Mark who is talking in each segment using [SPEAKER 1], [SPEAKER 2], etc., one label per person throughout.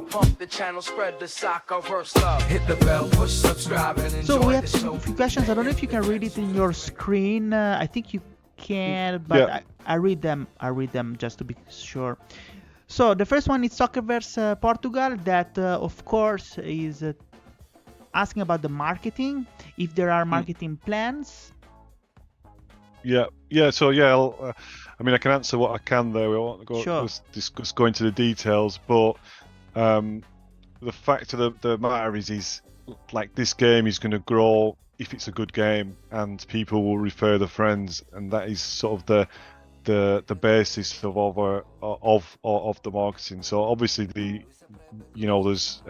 [SPEAKER 1] pump the channel, spread the Soccerverse love. Hit the bell, push subscribe, and enjoy
[SPEAKER 2] So we have
[SPEAKER 1] the show.
[SPEAKER 2] a few questions. I don't know if you can read it in your screen. I think you can, but
[SPEAKER 3] Yeah.
[SPEAKER 2] I read them. I read them just to be sure. So the first one is Soccerverse Portugal, that of course is asking about the marketing, if there are marketing plans.
[SPEAKER 3] Yeah. So I mean, I can answer what I can there. We won't go discuss go into the details, but the fact of the matter is like this game is going to grow if it's a good game, and people will refer their friends, and that is sort of the basis of the marketing. So obviously there's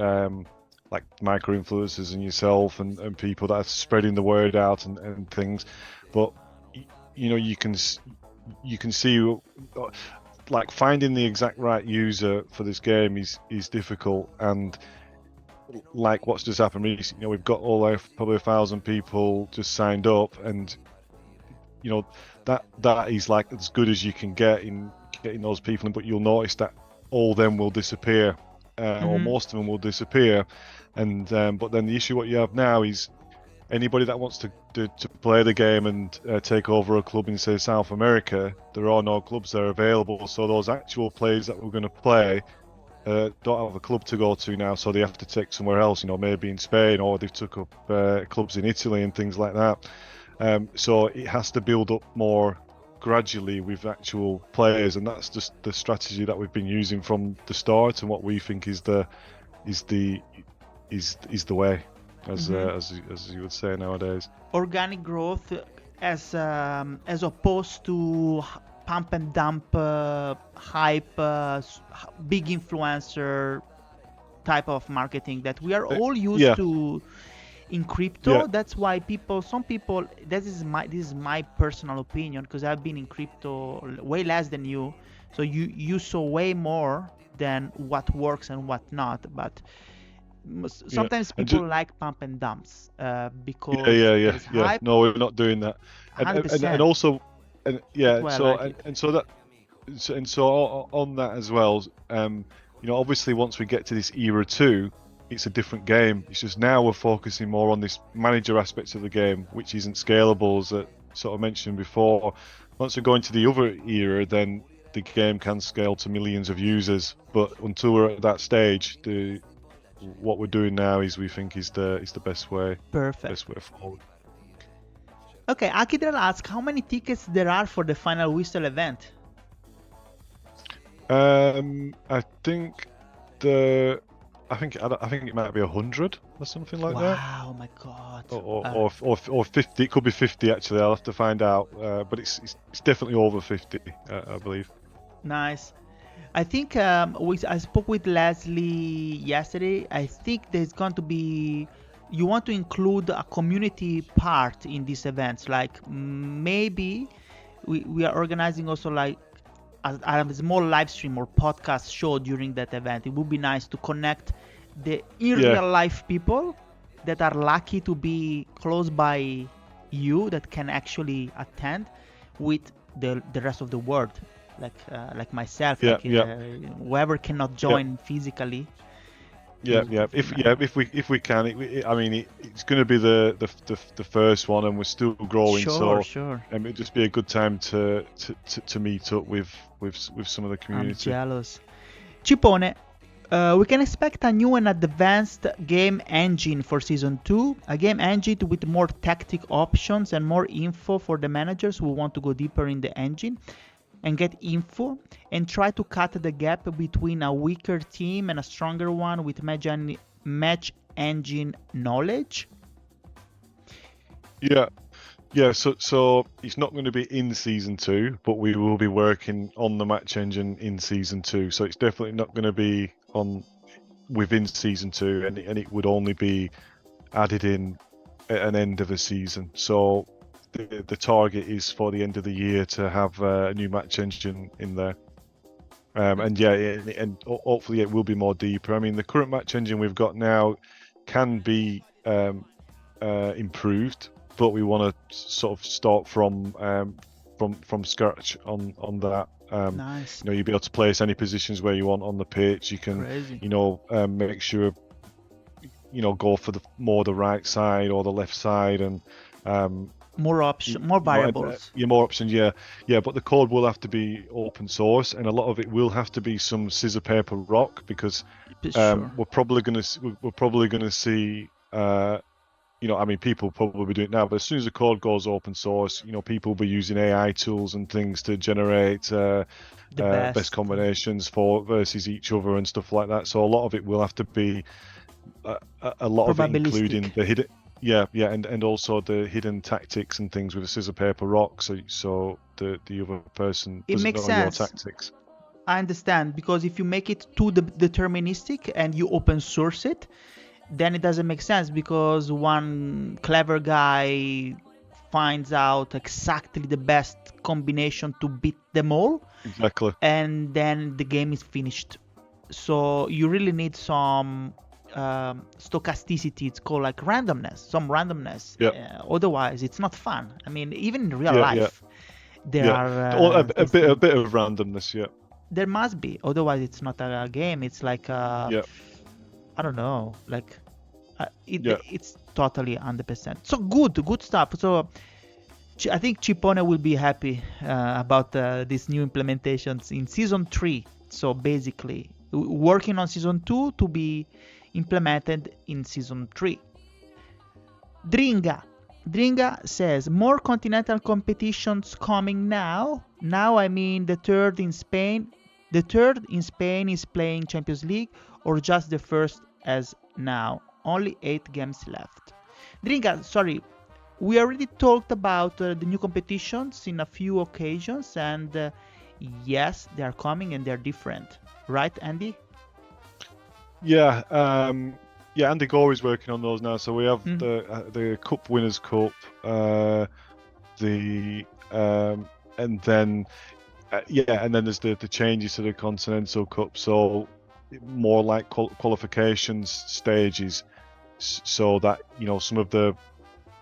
[SPEAKER 3] like micro influencers and yourself and people that are spreading the word out and things, but you can see like finding the exact right user for this game is difficult. And like what's just happened recently, we've got probably 1,000 people just signed up, and that is like as good as you can get in getting those people in. But you'll notice that all of them will disappear, or most of them will disappear. And but then the issue what you have now is anybody that wants to play the game and take over a club in, say, South America, there are no clubs there available. So those actual players that we're going to play don't have a club to go to now, so they have to take somewhere else, maybe in Spain, or they've took up clubs in Italy and things like that. So it has to build up more gradually with actual players, and that's just the strategy that we've been using from the start, and what we think is the way, as you would say nowadays.
[SPEAKER 2] Organic growth as opposed to pump and dump hype, big influencer type of marketing that we are all used to in crypto. That's why some people, this is my personal opinion, because I've been in crypto way less than you, so you saw way more than what works and what not. But sometimes people like pump and dumps because there's hype.
[SPEAKER 3] No, we're not doing that. And also, so on that as well, obviously once we get to this era 2, it's a different game. It's just now we're focusing more on this manager aspect of the game, which isn't scalable, as I sort of mentioned before. Once we go into the other era, then the game can scale to millions of users. But until we're at that stage, what we're doing now is we think is the best way.
[SPEAKER 2] Perfect.
[SPEAKER 3] Best way forward.
[SPEAKER 2] Okay, Akidral asks how many tickets there are for the final whistle event.
[SPEAKER 3] I think it might be 100 or something like that.
[SPEAKER 2] Wow, my God.
[SPEAKER 3] Or 50. It could be 50 actually. I'll have to find out. But it's definitely over 50, I believe.
[SPEAKER 2] Nice. I think I spoke with Leslie yesterday. I think there's going to be, you want to include a community part in these events. Like maybe we are organizing also like a small live stream or podcast show during that event. It would be nice to connect the real life people that are lucky to be close by you, that can actually attend, with the rest of the world. Like myself, whoever cannot join physically.
[SPEAKER 3] If we can, it's going to be the first one, and we're still growing.
[SPEAKER 2] Sure.
[SPEAKER 3] It'd just be a good time to meet up with some of the community.
[SPEAKER 2] I'm jealous. Cipone, we can expect a new and advanced game engine for Season 2, a game engine with more tactic options and more info for the managers who want to go deeper in the engine and get info, and try to cut the gap between a weaker team and a stronger one with match engine knowledge.
[SPEAKER 3] So it's not going to be in Season 2, but we will be working on the match engine in Season 2. So it's definitely not going to be within Season 2, and it would only be added in at an end of a season. So the target is for the end of the year to have a new match engine in there. And hopefully it will be more deeper. I mean, the current match engine we've got now can be improved, but we want to sort of start from scratch on that.
[SPEAKER 2] Nice.
[SPEAKER 3] You'll be able to place any positions where you want on the pitch. You can,
[SPEAKER 2] Crazy.
[SPEAKER 3] make sure, go for the right side or the left side, and
[SPEAKER 2] more options, more variables.
[SPEAKER 3] More options, yeah. But the code will have to be open source, and a lot of it will have to be some scissor paper rock, because we're probably gonna see. People probably do it now, but as soon as the code goes open source, people will be using AI tools and things to generate the best combinations versus each other and stuff like that. So a lot of it will have to be a lot of it, including the hidden. Yeah, and also the hidden tactics and things with a scissor paper rock, so the other person doesn't know your tactics.
[SPEAKER 2] I understand, because if you make it too deterministic and you open source it, then it doesn't make sense, because one clever guy finds out exactly the best combination to beat them all.
[SPEAKER 3] Exactly.
[SPEAKER 2] And then the game is finished. So you really need some stochasticity. It's called like some randomness. Otherwise it's not fun. I mean, even in real life there are
[SPEAKER 3] a bit of randomness.
[SPEAKER 2] There must be, otherwise it's not a game. It's like I don't know, like it's totally 100%. So good stuff. So I think Chipone will be happy about these new implementations in season 3. So basically working on season 2 to be implemented in season 3. Dringa says, more continental competitions coming now. Now I mean the third in Spain. The third in Spain is playing Champions League, or just the first as now? Only 8 games left. Dringa, sorry, we already talked about the new competitions in a few occasions, and yes, they are coming and they're different. Right, Andy?
[SPEAKER 3] Yeah, Andy Gore is working on those now. So we have the Cup Winners' Cup, and then there's the changes to the Continental Cup. So more like qualifications stages, so that some of the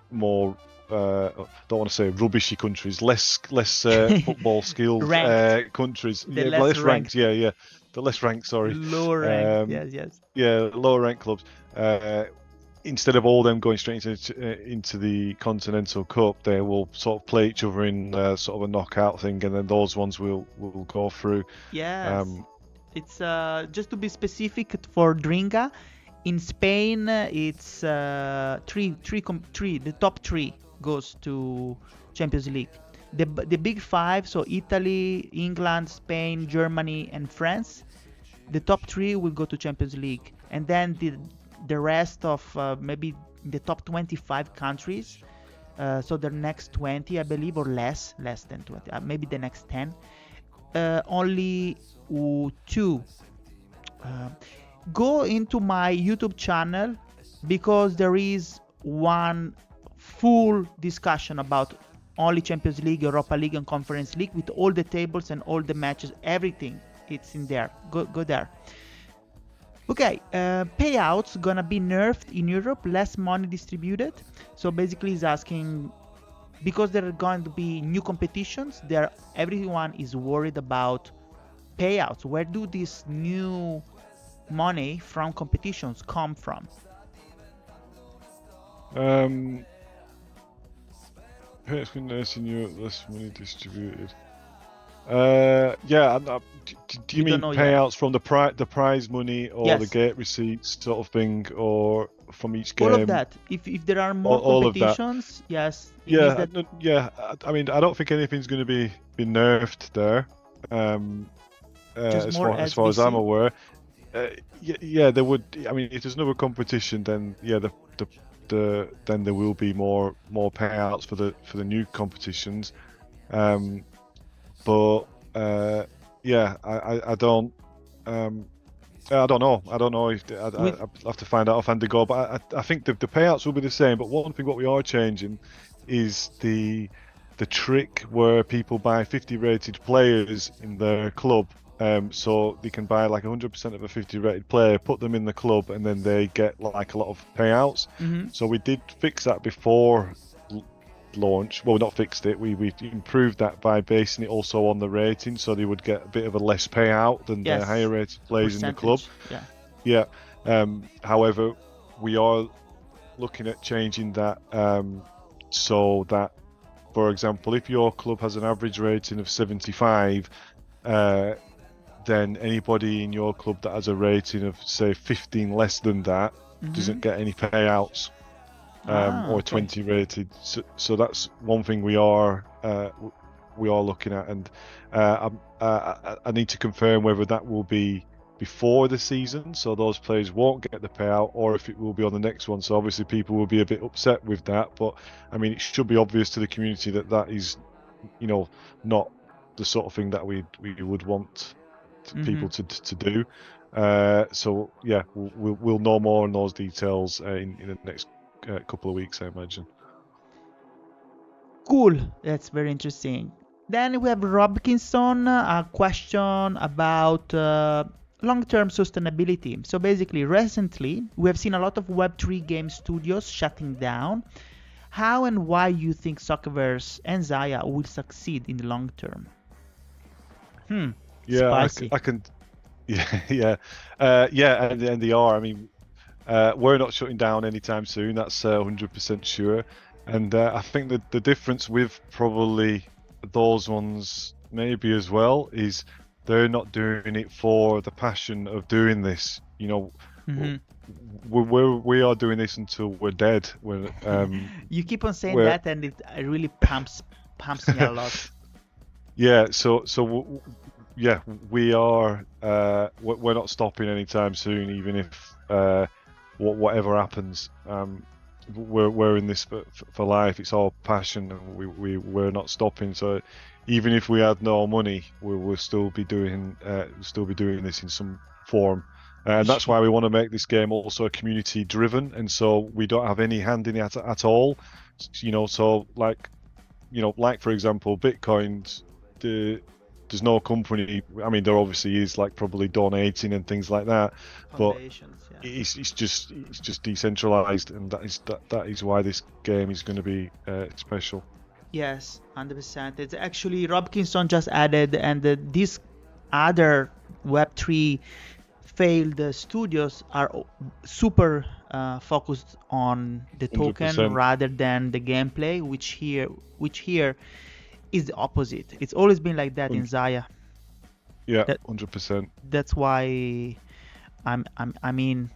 [SPEAKER 3] more don't want to say rubbishy countries, less football skilled countries, less ranked. The less ranked, sorry.
[SPEAKER 2] Lower ranked, yes.
[SPEAKER 3] Yeah, lower ranked clubs. Instead of all them going straight into the Continental Cup, they will sort of play each other in sort of a knockout thing, and then those ones will go through.
[SPEAKER 2] Yes. It's just to be specific for Dringa, in Spain it's three. The top 3 goes to Champions League. The big 5, so Italy, England, Spain, Germany, and France. The top 3 will go to Champions League, and then the rest of maybe the top 25 countries. So the next 20, I believe, or less than 20, maybe the next 10. Only 2. Go into my YouTube channel, because there is one full discussion about only Champions League, Europa League, and Conference League, with all the tables and all the matches, everything. It's in there. Go there. Okay, payouts gonna be nerfed in Europe, less money distributed. So basically he's asking, because there are going to be new competitions, everyone is worried about payouts. Where do this new money from competitions come from?
[SPEAKER 3] Payouts in Europe, less money distributed. Do you mean payouts from the prize money, or the gate receipts sort of thing, or from each game?
[SPEAKER 2] All of that. If there are more competitions, yes.
[SPEAKER 3] I mean, I don't think anything's going to be nerfed there. As far as I'm aware. There would. I mean, if there's another competition, then then there will be more payouts for the new competitions. But I don't know. I don't know if I'll have to find out offhand to go. But I think the payouts will be the same. But one thing what we are changing is the trick where people buy 50 rated players in their club. So they can buy like 100% of a 50 rated player, put them in the club, and then they get like a lot of payouts. So we did fix that before launched. Well, not fixed it. We improved that by basing it also on the rating, so they would get a bit of a less payout than the higher rated players in the club. Yeah. However, we are looking at changing that so that, for example, if your club has an average rating of 75, then anybody in your club that has a rating of, say, 15 less than that doesn't get any payouts, or 20 rated. So that's one thing we are looking at, and I need to confirm whether that will be before the season, so those players won't get the payout, or if it will be on the next one. So obviously people will be a bit upset with that, but I mean, it should be obvious to the community that is, not the sort of thing that we would want people to do. So yeah, we'll know more on those details in the next couple of weeks, I imagine.
[SPEAKER 2] Cool, that's very interesting. Then we have Robkinson, a question about long-term sustainability. So basically, recently we have seen a lot of Web3 game studios shutting down. How and why you think Soccerverse and Xaya will succeed in the long term?
[SPEAKER 3] Yeah,
[SPEAKER 2] spicy.
[SPEAKER 3] I can. And they are. I mean, we're not shutting down anytime soon. That's 100% sure. And I think that the difference with probably those ones maybe as well is they're not doing it for the passion of doing this. We are doing this until we're dead.
[SPEAKER 2] You keep on saying that, and it really pumps me a lot.
[SPEAKER 3] Yeah. So we are. We're not stopping anytime soon, even if whatever happens. We're in this for life. It's all passion, and we're not stopping. So even if we had no money, we'll still be doing this in some form. And that's why we want to make this game also community driven, and so we don't have any hand in it at all. So like for example, Bitcoin, there's no company. I mean, there obviously is, like, probably donating and things like that, but it's just decentralized, and that is why this game is going to be special.
[SPEAKER 2] Yes, 100%. It's actually Robkinson just added, and these other Web3 failed studios are super focused on the token
[SPEAKER 3] 100%.
[SPEAKER 2] rather than the gameplay, which here is the opposite. It's always been like that in Xaya.
[SPEAKER 3] Yeah, 100%.
[SPEAKER 2] That's why I mean.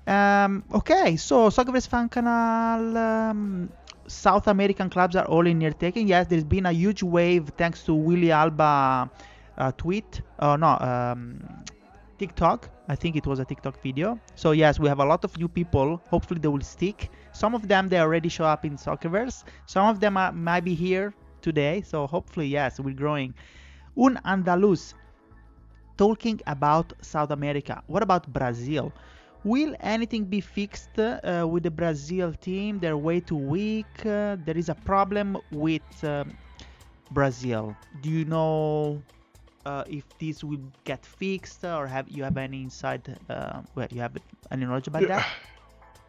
[SPEAKER 2] Okay, so Soccerverse fan canal. South American clubs are all in near taking. Yes, there's been a huge wave thanks to Willy Alba TikTok. I think it was a TikTok video. So yes, we have a lot of new people. Hopefully they will stick. Some of them, they already show up in Soccerverse. Some of them might be here today. So hopefully, yes, we're growing. Un Andaluz, talking about South America. What about Brazil? Will anything be fixed with the Brazil team? They're way too weak. There is a problem with Brazil. Do you know if this will get fixed, or have any insight? You have any knowledge about that?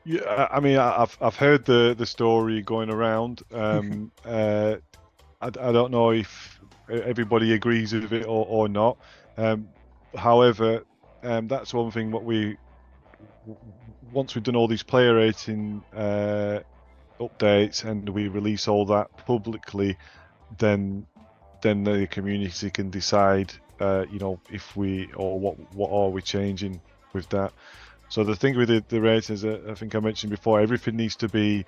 [SPEAKER 3] Yeah, I mean, I've heard the story going around. I don't know if everybody agrees with it or not. However, that's one thing. Once we've done all these player rating updates and we release all that publicly, then the community can decide, if we, or what are we changing with that. So the thing with the ratings, I think I mentioned before, everything needs to be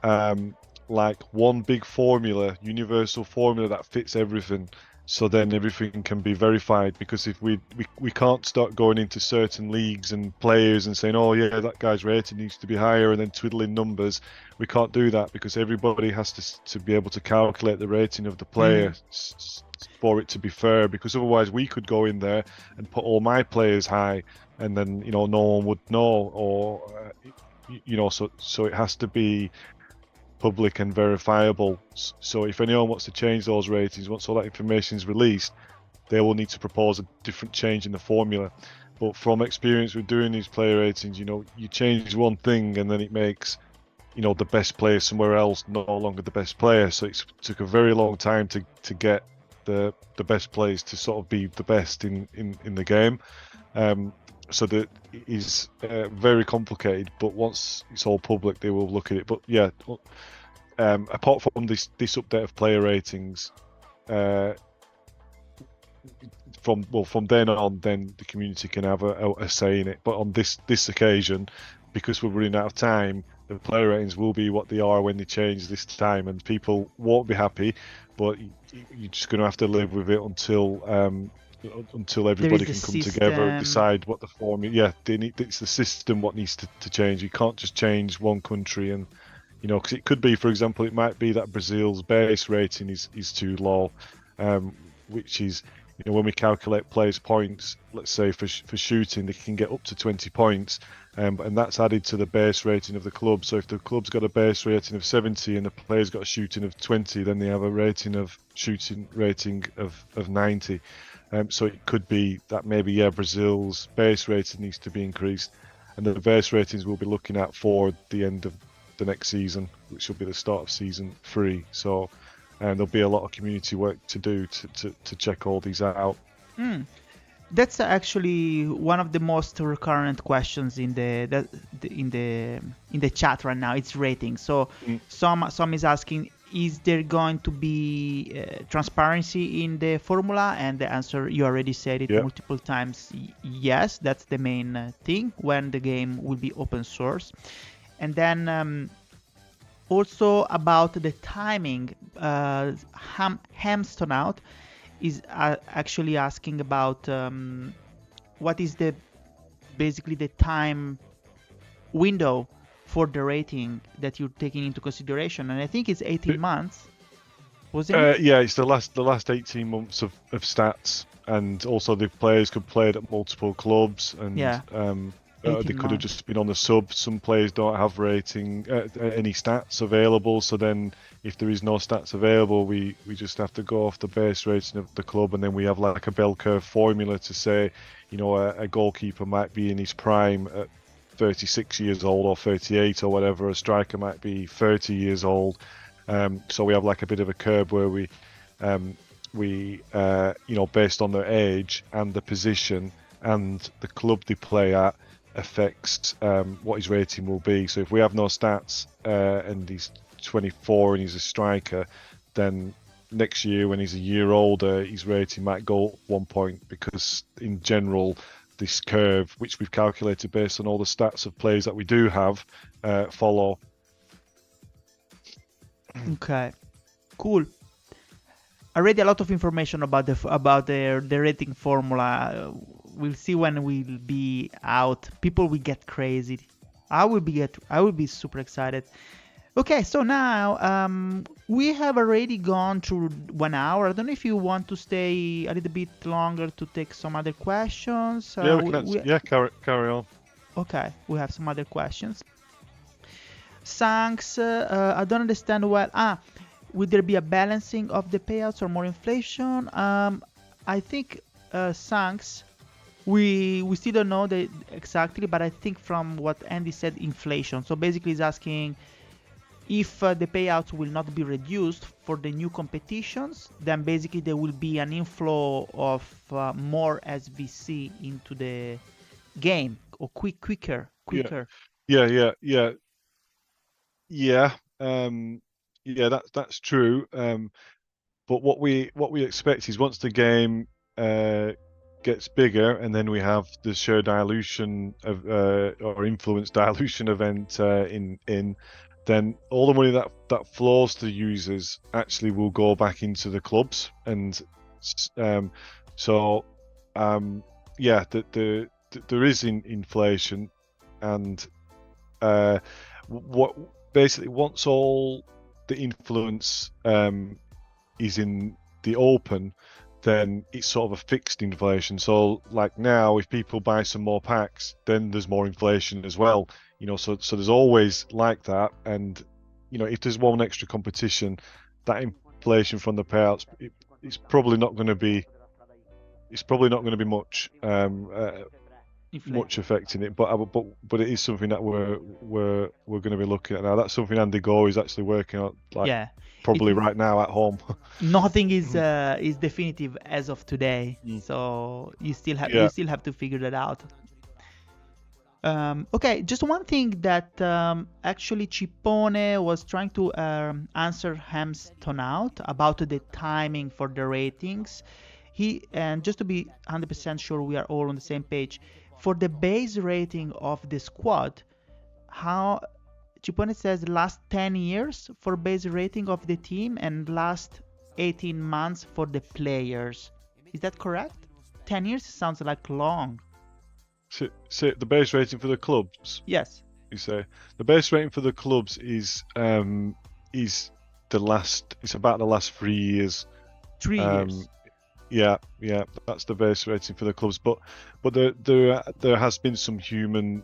[SPEAKER 3] like one big formula, universal formula that fits everything. So then everything can be verified, because if we can't start going into certain leagues and players and saying, oh yeah, that guy's rating needs to be higher, and then twiddling numbers. We can't do that, because everybody has to be able to calculate the rating of the player for it to be fair, because otherwise we could go in there and put all my players high, and then no one would know, or so it has to be public and verifiable. So if anyone wants to change those ratings, once all that information is released, they will need to propose a different change in the formula. But from experience with doing these player ratings, you change one thing and then it makes the best player somewhere else no longer the best player. So it took a very long time to get the best players to sort of be the best in the game. So that is very complicated, but once it's all public, they will look at it. But yeah, apart from this update of player ratings, from then on, then the community can have a say in it. But on this occasion, because we're running out of time, the player ratings will be what they are when they change this time, and people won't be happy. But you're just going to have to live with it until everybody can come together and decide what the form. Yeah, it's the system what needs to change. You can't just change one country, and because it could be, for example, it might be that Brazil's base rating is too low, which is, when we calculate players' points, let's say for shooting, they can get up to 20 points, and that's added to the base rating of the club. So if the club's got a base rating of 70 and the player's got a shooting of 20, then they have a shooting rating of 90. So it could be that maybe, Brazil's base rating needs to be increased, and the base ratings we'll be looking at for the end of the next season, which will be the start of season 3. So there'll be a lot of community work to do to check all these out.
[SPEAKER 2] That's actually one of the most recurrent questions in the chat right now. It's rating. So some is asking, is there going to be transparency in the formula? And the answer, you already said it multiple times. Yes, that's the main thing when the game will be open source. And then also about the timing, Hamstone Out is actually asking about what is basically the time window for the rating that you're taking into consideration, and I think it's 18 months. Was it?
[SPEAKER 3] Yeah, it's the last 18 months of stats, and also the players could play it at multiple clubs, and they could have just been on the sub. Some players don't have rating any stats available, so then if there is no stats available, we just have to go off the base rating of the club, and then we have like a bell curve formula to say, a goalkeeper might be in his prime at 36 years old or 38 or whatever. A striker might be 30 years old. So we have like a bit of a curve where we based on their age and the position and the club they play at, affects what his rating will be. So if we have no stats and he's 24 and he's a striker, then next year when he's a year older, his rating might go up 1 point, because in general this curve, which we've calculated based on all the stats of players that we do have, follow.
[SPEAKER 2] Okay, cool. Already a lot of information about the rating formula. We'll see when we'll be out. People will get crazy. I will be super excited. Okay, so now we have already gone through 1 hour. I don't know if you want to stay a little bit longer to take some other questions.
[SPEAKER 3] Carry on.
[SPEAKER 2] Okay, we have some other questions. Thanks. I don't understand well. Would there be a balancing of the payouts or more inflation? I think thanks. We still don't know exactly, but I think from what Andy said, inflation. So basically, he's asking if the payouts will not be reduced for the new competitions, then basically there will be an inflow of more SVC into the game, or quicker.
[SPEAKER 3] That's true. But what we expect is, once the game gets bigger, and then we have the share dilution of or influence dilution event then all the money that flows to the users actually will go back into the clubs, and there is inflation, and what basically, once all the influence is in the open, then it's sort of a fixed inflation. So like now, if people buy some more packs, then there's more inflation as well. So there's always like that. And if there's one extra competition, that inflation from the payouts, it's probably not going to be much. much affecting it, but it is something that we're going to be looking at now. That's something Andy Gore is actually working on, probably right now at home.
[SPEAKER 2] Nothing is definitive as of today, so you still have to figure that out. Okay, just one thing that actually Cippone was trying to answer Hamston out about the timing for the ratings. And just to be 100% sure we are all on the same page, for the base rating of the squad, how Cippone says last 10 years for base rating of the team and last 18 months for the players. Is that correct? 10 years sounds like long.
[SPEAKER 3] So the base rating for the clubs?
[SPEAKER 2] Yes.
[SPEAKER 3] You say the base rating for the clubs is it's about the last 3 years.
[SPEAKER 2] 3 years.
[SPEAKER 3] Yeah, that's the base rating for the clubs. But there has been some human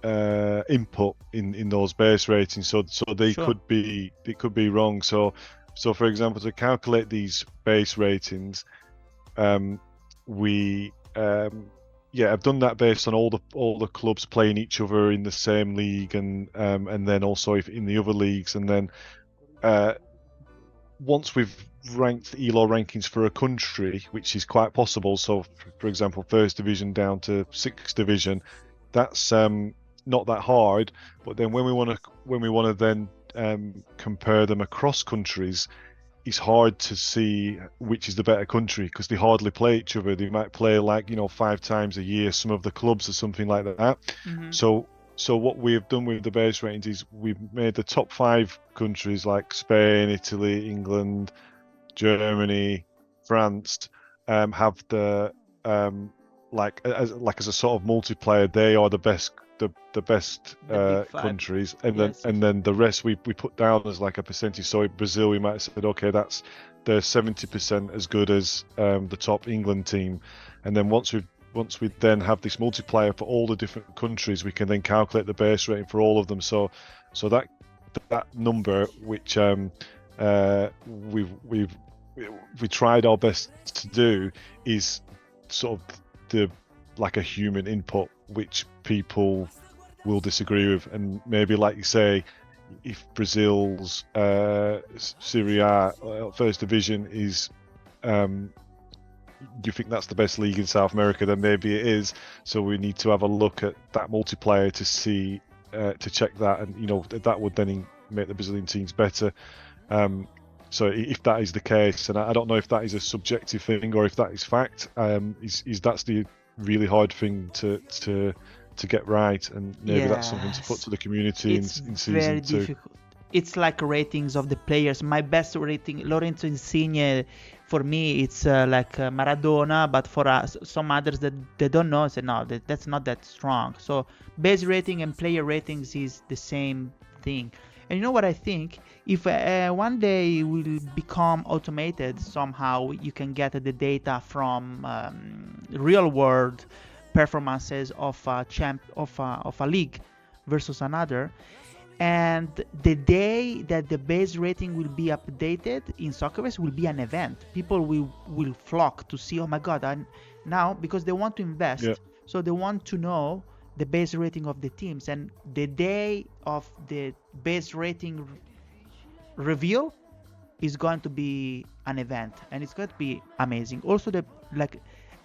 [SPEAKER 3] input in those base ratings, so they could be wrong. So for example, to calculate these base ratings, I've done that based on all the clubs playing each other in the same league, and then also in the other leagues, and then once we've ranked the ELO rankings for a country, which is quite possible. So, for example, first division down to sixth division, that's not that hard. But then when we want to then compare them across countries, it's hard to see which is the better country because they hardly play each other. They might play 5 times a year, some of the clubs or something like that.
[SPEAKER 2] Mm-hmm.
[SPEAKER 3] So what we've done with the base ratings is we've made the top 5 countries like Spain, Italy, England, Germany, France have the as a sort of multiplayer. They are the best countries, and then the rest we put down as like a percentage. So in Brazil, we might have said, okay, they're 70% as good as the top England team, and then once we then have this multiplier for all the different countries, we can then calculate the base rating for all of them. So that number, which we tried our best to do, is sort of like a human input, which people will disagree with, and maybe, like you say, if Brazil's Serie A first division is you think that's the best league in South America, then maybe it is. So we need to have a look at that multiplier to see to check that, and that would then make the Brazilian teams better. So if that is the case, and I don't know if that is a subjective thing or if that is fact, is that's the really hard thing to get right, and maybe that's something to put to the community in season
[SPEAKER 2] very
[SPEAKER 3] 2.
[SPEAKER 2] Difficult. It's like ratings of the players. My best rating, Lorenzo Insigne, for me it's like Maradona, but for some others that they don't know, say no, that's not that strong. So base rating and player ratings is the same thing. And you know what I think? If one day it will become automated somehow, you can get the data from real world performances of a league versus another, and the day that the base rating will be updated in Soccerverse will be an event. People will flock to see, oh my god, now, because they want to invest, so they want to know the base rating of the teams, and the day of the base rating reveal is going to be an event, and it's going to be amazing. Also,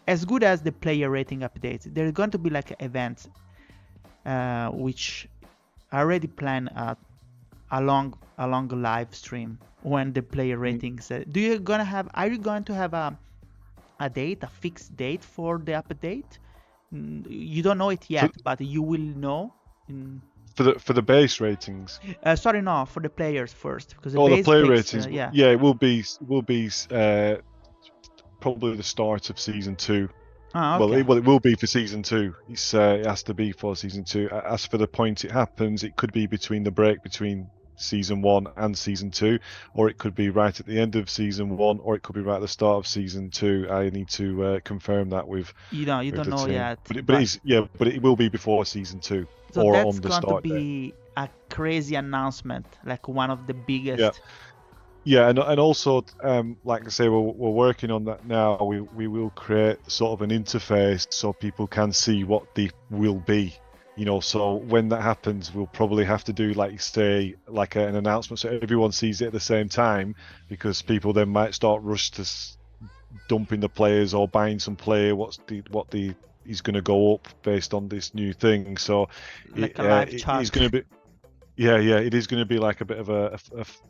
[SPEAKER 2] as good as the player rating updates, there are going to be events which I already plan along the live stream when the player ratings. Are you going to have a fixed date for the update? You don't know it yet, but you will know.
[SPEAKER 3] For the base ratings.
[SPEAKER 2] Sorry, no, for the players first, because
[SPEAKER 3] the player ratings. It will be probably the start of season 2.
[SPEAKER 2] Okay.
[SPEAKER 3] Well, it will be for season 2. It has to be for season 2. As for the point it happens, it could be between the break between season 1 and season 2, or it could be right at the end of season 1, or it could be right at the start of season 2. I need to confirm that with
[SPEAKER 2] you don't know
[SPEAKER 3] team.
[SPEAKER 2] yet.
[SPEAKER 3] But it will be before season 2,
[SPEAKER 2] so
[SPEAKER 3] or
[SPEAKER 2] that's
[SPEAKER 3] on the
[SPEAKER 2] going
[SPEAKER 3] start
[SPEAKER 2] to be a crazy announcement, like one of the biggest.
[SPEAKER 3] Yeah. Yeah, and also, like I say, we're working on that now. We will create sort of an interface so people can see what they will be. So when that happens, we'll probably have to do, like you say, like an announcement so everyone sees it at the same time, because people then might start rush to dumping the players or buying some player. What is going to go up based on this new thing. So
[SPEAKER 2] like a live
[SPEAKER 3] it
[SPEAKER 2] chat.
[SPEAKER 3] is going to be. Yeah, it is going to be like a bit of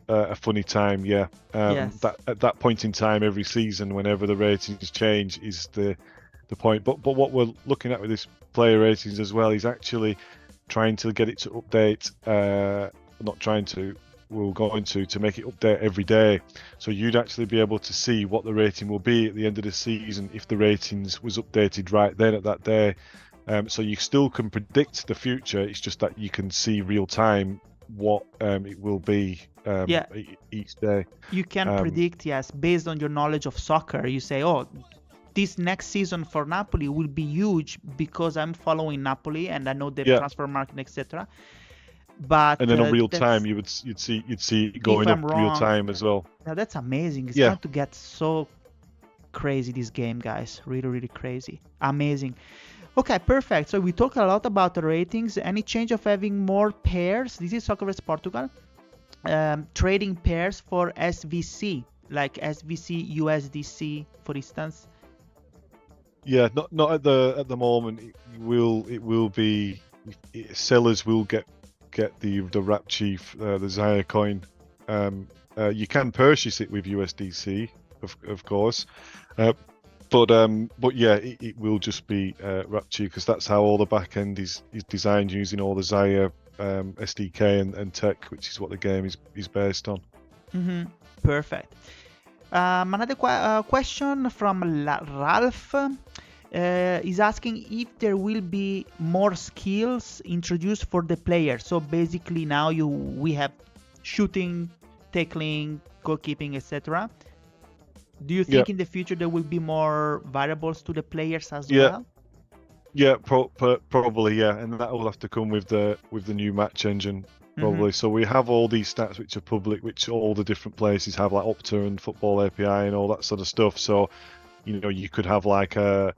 [SPEAKER 3] a funny time. Yeah,
[SPEAKER 2] Yes.
[SPEAKER 3] that at that point in time every season, whenever the ratings change, is the point. But what we're looking at with this player ratings as well is actually trying to get it to update. Not trying to. We're going to make it update every day, so you'd actually be able to see what the rating will be at the end of the season if the ratings was updated right then at that day. So you still can predict the future. It's just that you can see real time what it will be each day.
[SPEAKER 2] You can predict, yes, based on your knowledge of soccer. You say, oh, this next season for Napoli will be huge because I'm following Napoli and I know the transfer market, etc. But
[SPEAKER 3] and then on real time, you'd see it going up real time as well.
[SPEAKER 2] Now that's amazing. It's going to get so crazy, this game, guys. Really, really crazy. Amazing. Okay, perfect. So we talk a lot about the ratings. Any change of having more pairs? This is Soccerverse Portugal. Trading pairs for SVC, like SVC USDC, for instance.
[SPEAKER 3] Yeah, not at the moment. It will be sellers will get the wrap chief, the Xaya coin. You can purchase it with USDC, of course. But yeah, it will just be Rapture, because that's how all the back end is designed, using all the Xaya SDK and tech, which is what the game is based on.
[SPEAKER 2] Perfect. Another question from Ralph is asking if there will be more skills introduced for the player. So basically now we have shooting, tackling, goalkeeping, etc. Do you think in the future there will be more variables to the players as well?
[SPEAKER 3] Yeah, probably, yeah, and that will have to come with the new match engine, probably. So we have all these stats which are public, which all the different places have, like Opta and Football API and all that sort of stuff. So you could have like a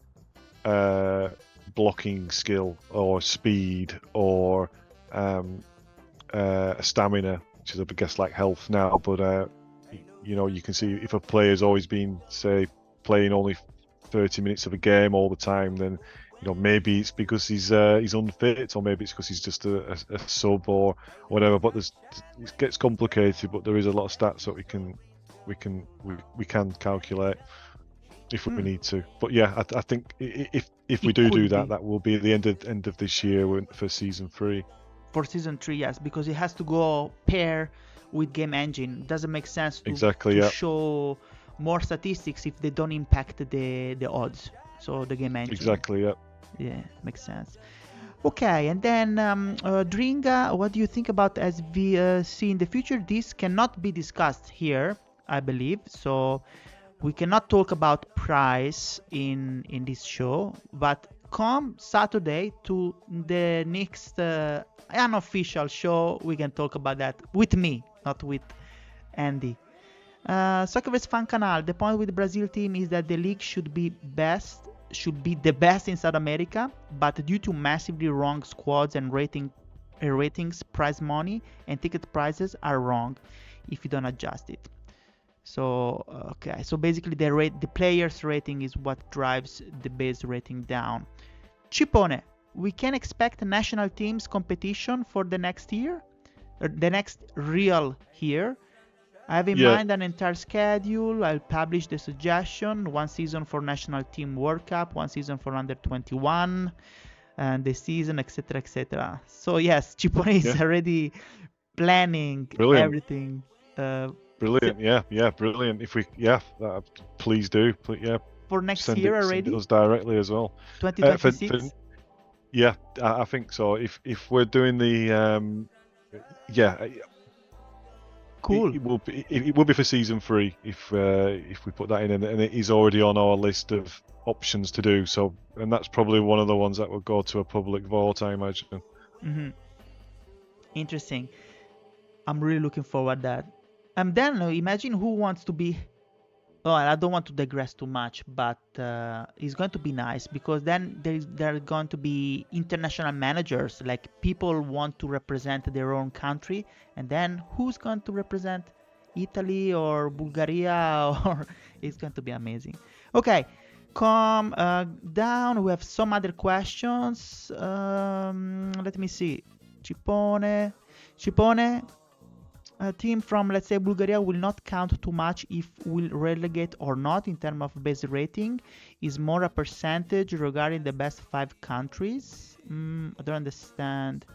[SPEAKER 3] blocking skill or speed or a stamina, which is I guess like health now, but you can see if a player's always been, say, playing only 30 minutes of a game all the time, then maybe it's because he's unfit, or maybe it's because he's just a sub or whatever. But it gets complicated. But there is a lot of stats that we can calculate if we need to. But yeah, I think if we do that, that will be the end of this year for season 3.
[SPEAKER 2] For season 3, yes, because it has to go pair with game engine. It doesn't make sense to show more statistics if they don't impact the odds. So the game engine.
[SPEAKER 3] Exactly, yeah.
[SPEAKER 2] Yeah, makes sense. Okay, and then Dringa, what do you think about SVC in the future? This cannot be discussed here, I believe. So we cannot talk about price in this show, but come Saturday to the next unofficial show, we can talk about that with me, not with Andy. Soccerverse Fan Canal. The point with the Brazil team is that the league should be the best in South America, but due to massively wrong squads and ratings, prize money and ticket prices are wrong if you don't adjust it. So okay, so basically the players' rating is what drives the base rating down. Chipone, we can expect national teams competition for the next year, the next real year. I have in mind an entire schedule. I'll publish the suggestion: 1 season for national team World Cup, 1 season for under 21, and the season, etc., etc. So yes, Chipone is already planning everything.
[SPEAKER 3] Brilliant, yeah, brilliant. If we, please do,
[SPEAKER 2] for next year already.
[SPEAKER 3] Send it us directly as well.
[SPEAKER 2] 2026.
[SPEAKER 3] Yeah, I think so. If we're doing the
[SPEAKER 2] cool.
[SPEAKER 3] It will be for season 3 if we put that in, and it is already on our list of options to do. So, and that's probably one of the ones that will go to a public vote, I imagine.
[SPEAKER 2] Interesting. I'm really looking forward to that. And then imagine who wants to be. Oh, I don't want to digress too much, but it's going to be nice because then there are going to be international managers, like people want to represent their own country, and then who's going to represent Italy or Bulgaria? Or it's going to be amazing. Okay, come down. We have some other questions. Let me see. Cipone. A team from, let's say, Bulgaria will not count too much if will relegate or not in terms of base rating. Is more a percentage regarding the best 5 countries. I don't understand.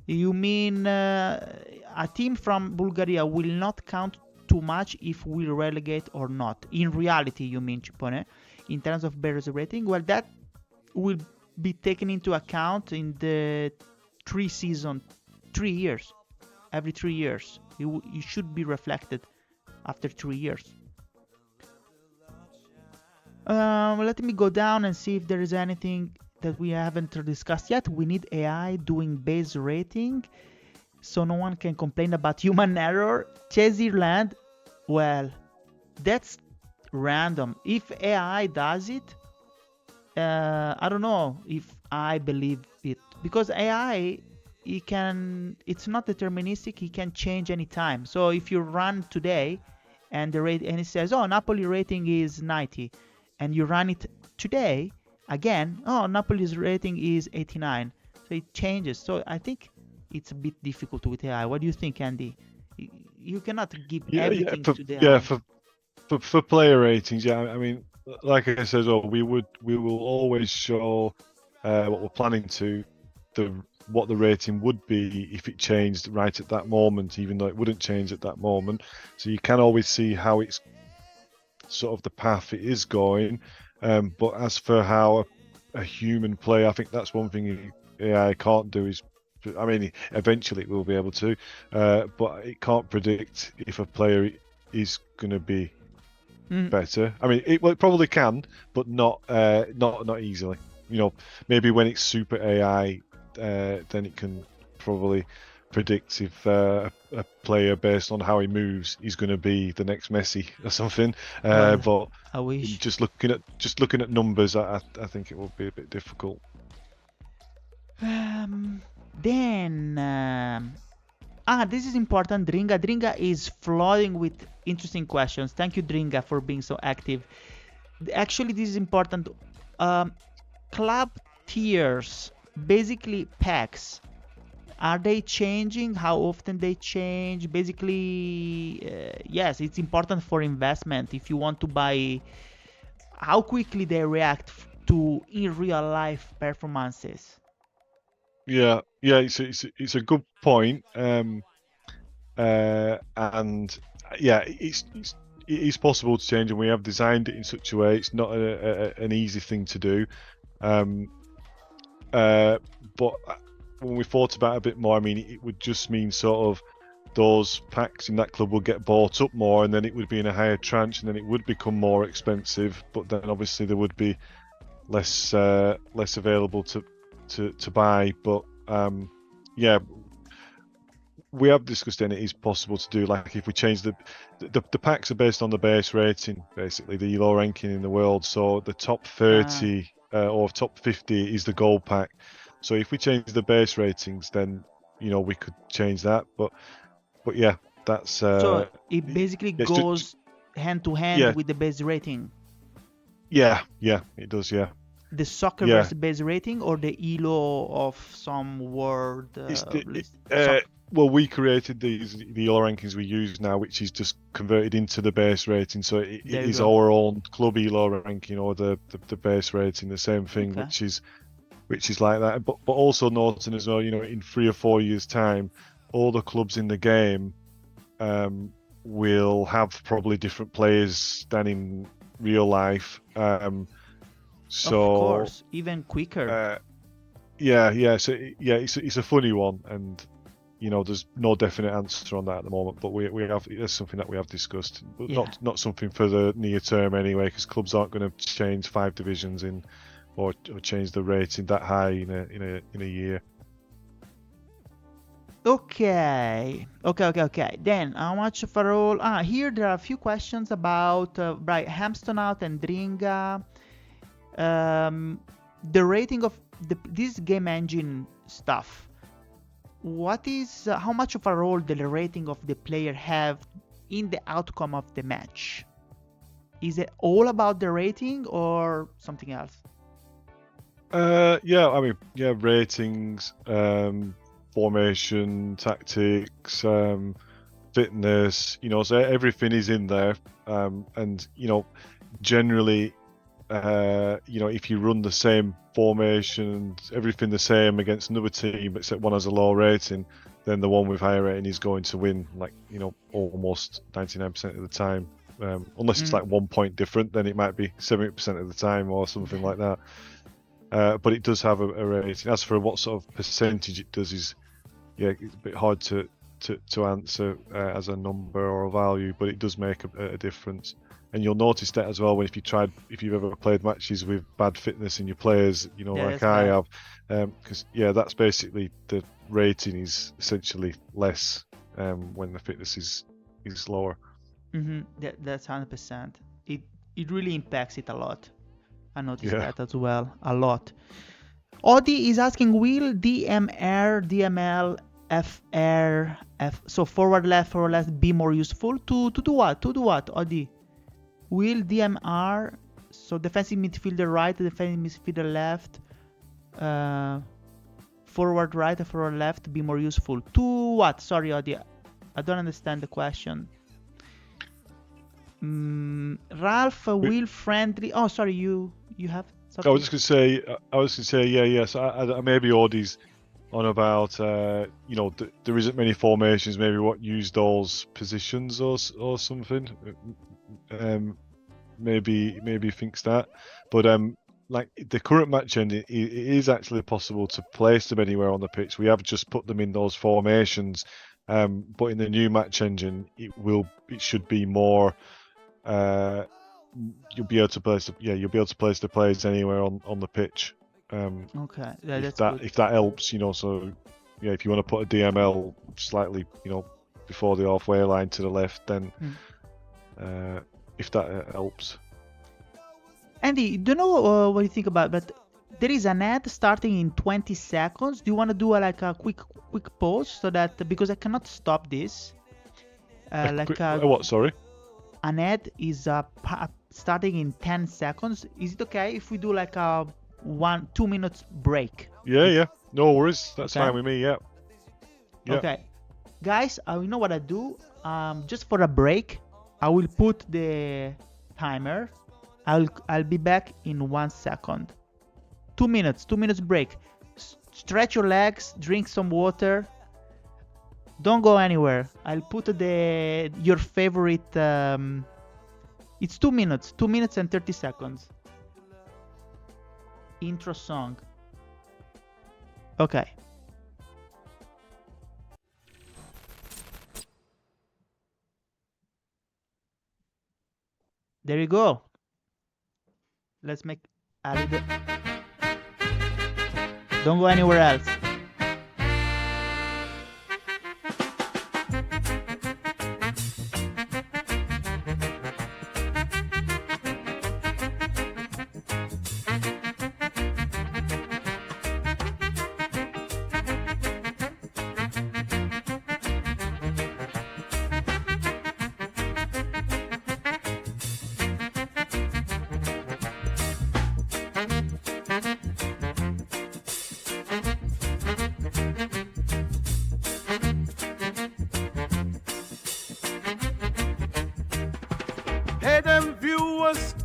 [SPEAKER 2] You mean a team from Bulgaria will not count too much if will relegate or not? In reality, you mean, Cipone? In terms of base rating? Well, that will be taken into account in the 3 years. Every 3 years. It should be reflected after 3 years. Let me go down and see if there is anything that we haven't discussed yet. We need AI doing base rating, so no one can complain about human error. Chesirland, well, that's random. If AI does it, I don't know if I believe it, because AI, it's not deterministic. He can change anytime. So if you run today and it says, oh, Napoli rating is 90, and you run it today again, oh, Napoli's rating is 89. So it changes. So I think it's a bit difficult with AI. What do you think, Andy? You cannot give everything to the AI.
[SPEAKER 3] Yeah, for player ratings, yeah. I mean, like I said, we will always show what we're planning to, what the rating would be if it changed right at that moment, even though it wouldn't change at that moment. So you can always see how it's sort of the path it is going. But as for how a human player, I think that's one thing AI can't do is, I mean, eventually it will be able to, but it can't predict if a player is going to be better. I mean, it probably can, but not easily. You know, maybe when it's super AI, then it can probably predict if a player, based on how he moves, is going to be the next Messi or something. But
[SPEAKER 2] I wish.
[SPEAKER 3] Just looking at numbers, I think it will be a bit difficult.
[SPEAKER 2] This is important. Dringa is flooding with interesting questions. Thank you, Dringa, for being so active. Actually, this is important. Club tiers, basically packs, are they changing? How often they change? Basically, yes, it's important for investment. If you want to buy, how quickly they react to in real life performances.
[SPEAKER 3] Yeah, it's a good point. And yeah, it is possible to change, and we have designed it in such a way it's not an easy thing to do. But when we thought about it a bit more, I mean, it would just mean sort of those packs in that club will get bought up more, and then it would be in a higher tranche, and then it would become more expensive. But then obviously there would be less available to buy. But yeah, we have discussed, and it is possible to do. Like if we change the packs are based on the base rating, basically the ELO ranking in the world. So the top 30 or top 50 is the gold pack. So if we change the base ratings, then we could change that. But yeah, that's
[SPEAKER 2] so it basically goes hand to hand with the base rating.
[SPEAKER 3] Yeah, it does. Yeah.
[SPEAKER 2] The Soccerverse base rating or the ELO of some world.
[SPEAKER 3] Well, we created the ELO rankings we use now, which is just converted into the base rating. So it is our own club ELO ranking, or the base rating, the same thing, which is like that. But also noting as well, in 3 or 4 years' time, all the clubs in the game will have probably different players than in real life. So,
[SPEAKER 2] of course, even quicker.
[SPEAKER 3] Yeah. So it's a funny one, and there's no definite answer on that at the moment. But we have, that's something that we have discussed, but not something for the near term anyway, because clubs aren't going to change 5 divisions or change the rating that high in a year.
[SPEAKER 2] Okay. Then how much overall? Here there are a few questions about right, Hamstonout and Dringa. The rating of this game engine stuff. What is how much of a role the rating of the player have in the outcome of the match? Is it all about the rating or something else?
[SPEAKER 3] Yeah, I mean, yeah, ratings, formation, tactics, fitness, so everything is in there. And, generally, if you run the same formation, everything the same against another team, except one has a low rating, then the one with higher rating is going to win, almost 99% of the time. Unless it's like 1 point different, then it might be 70% of the time or something like that. But it does have a rating. As for what sort of percentage it does is, it's a bit hard to answer as a number or a value, but it does make a difference. And you'll notice that as well if you've ever played matches with bad fitness in your players, like I have, because that's basically the rating is essentially less when the fitness is lower.
[SPEAKER 2] That's 100%. It really impacts it a lot. I noticed that as well, a lot. Odi is asking, will DMR, DML, FR, so forward left be more useful to do what? To do what, Odi? Will DMR, so defensive midfielder right, defensive midfielder left, forward right and forward left be more useful? To what? Sorry, Odi, I don't understand the question. Ralph, will friendly... Oh, sorry, you have something?
[SPEAKER 3] I was just going to say, yeah. So I maybe Audi's on about, there isn't many formations, maybe what use those positions or something. Maybe thinks that. But like the current match end, it is actually possible to place them anywhere on the pitch. We have just put them in those formations. But in the new match engine, it should be more... you'll be able to place the players anywhere on the pitch.
[SPEAKER 2] Okay,
[SPEAKER 3] if that helps, so if you want to put a DML slightly, before the halfway line to the left, then if that helps.
[SPEAKER 2] Andy, don't know what you think about, but there is an ad starting in 20 seconds. Do you want to do a quick pause so that, because I cannot stop this?
[SPEAKER 3] What? Sorry.
[SPEAKER 2] An ad is starting in 10 seconds. Is it okay if we do like a 1-2 minutes break?
[SPEAKER 3] Yeah. No worries. That's fine with me. Yeah.
[SPEAKER 2] Okay. Guys, you know what I do? Just for a break, I will put the timer. I'll be back in 1 second. 2 minutes. 2 minutes break. Stretch your legs. Drink some water. Don't go anywhere. I'll put your favorite. It's 2 minutes. 2 minutes and 30 seconds. Intro song. Okay. There you go. Let's make a little. Don't go anywhere else.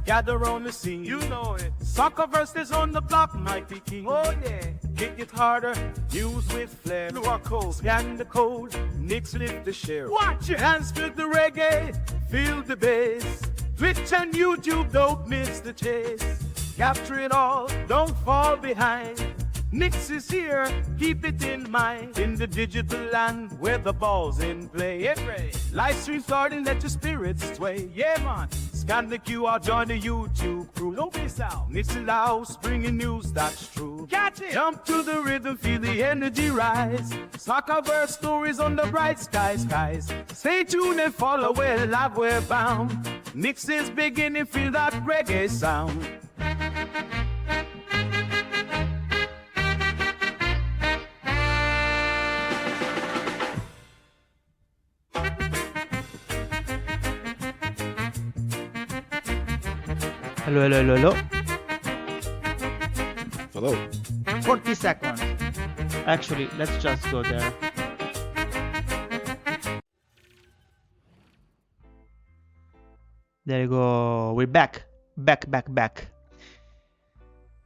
[SPEAKER 1] Gather on the scene, you know it. Soccerverse is on the block, mighty king. Oh yeah. Kick it harder, use with flair. Blue or cold, scan the code. Nickx lift the share. Watch your hands with the reggae, feel the bass. Twitch and YouTube, don't miss the chase. Capture it all, don't fall behind. Nickx is here, keep it in mind. In the digital land where the ball's in play. Live stream starting, let your spirits sway. Yeah man. Scan the QR, join the YouTube crew. Don't miss out. Nickx Lounge, bringing news that's true. Catch it. Jump to the rhythm, feel the energy rise. Soccerverse stories on the bright skies. Stay tuned and follow where live we're bound. Nickx is beginning, feel that reggae sound.
[SPEAKER 2] Hello.
[SPEAKER 3] Hello.
[SPEAKER 2] 40 seconds. Actually, let's just go there. There you go. We're back. Back.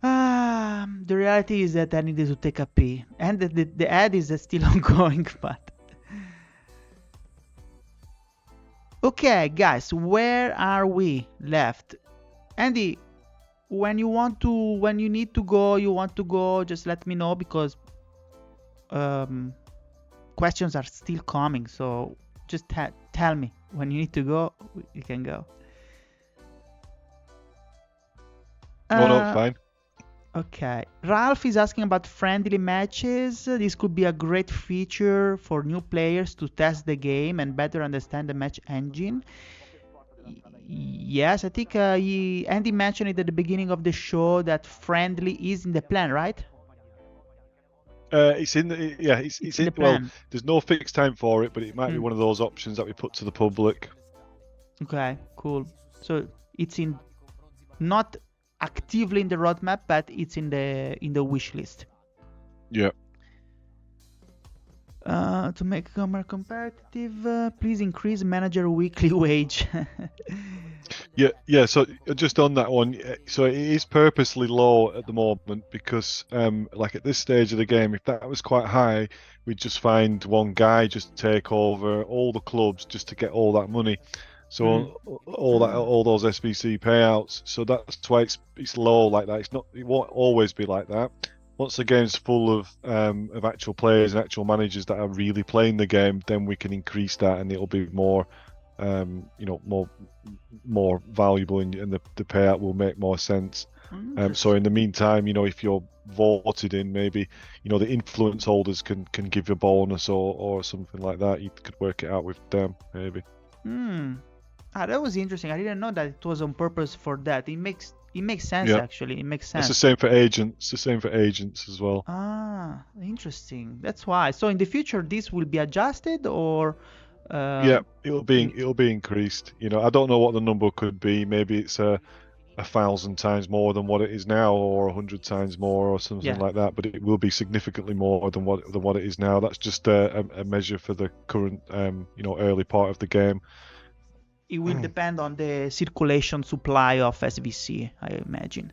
[SPEAKER 2] The reality is that I needed to take a pee. And the ad is still ongoing, but... Okay, guys, where are we left? Andy, when you need to go, just let me know, because questions are still coming. So just tell me when you need to go. You can go.
[SPEAKER 3] No, fine.
[SPEAKER 2] Okay. Ralph is asking about friendly matches. This could be a great feature for new players to test the game and better understand the match engine. Yes, I think Andy mentioned it at the beginning of the show that friendly is in the plan, right?
[SPEAKER 3] It's in the plan. Well, there's no fixed time for it, but it might be one of those options that we put to the public.
[SPEAKER 2] Okay, cool. So it's not actively in the roadmap, but it's in the wish list.
[SPEAKER 3] Yeah.
[SPEAKER 2] To make it more competitive, please increase manager weekly wage.
[SPEAKER 3] Yeah. So just on that one, so it is purposely low at the moment because, like at this stage of the game, if that was quite high, we'd just find one guy just take over all the clubs just to get all that money. So all those SBC payouts. So that's why it's low like that. It won't always be like that. Once the game's full of actual players and actual managers that are really playing the game, then we can increase that, and it'll be more, more valuable, and the payout will make more sense. So in the meantime, if you're voted in, maybe the influence holders can give you a bonus or something like that. You could work it out with them, maybe.
[SPEAKER 2] That was interesting. I didn't know that it was on purpose for that. It makes sense, actually. It makes sense.
[SPEAKER 3] It's the same for agents. The same for agents as well.
[SPEAKER 2] Interesting. That's why. So in the future, this will be adjusted, or?
[SPEAKER 3] Yeah, it'll be increased. I don't know what the number could be. Maybe it's 1,000 times more than what it is now, or 100 times more, or something like that. But it will be significantly more than what it is now. That's just a measure for the current, early part of the game.
[SPEAKER 2] It will depend on the circulation supply of SVC, I imagine.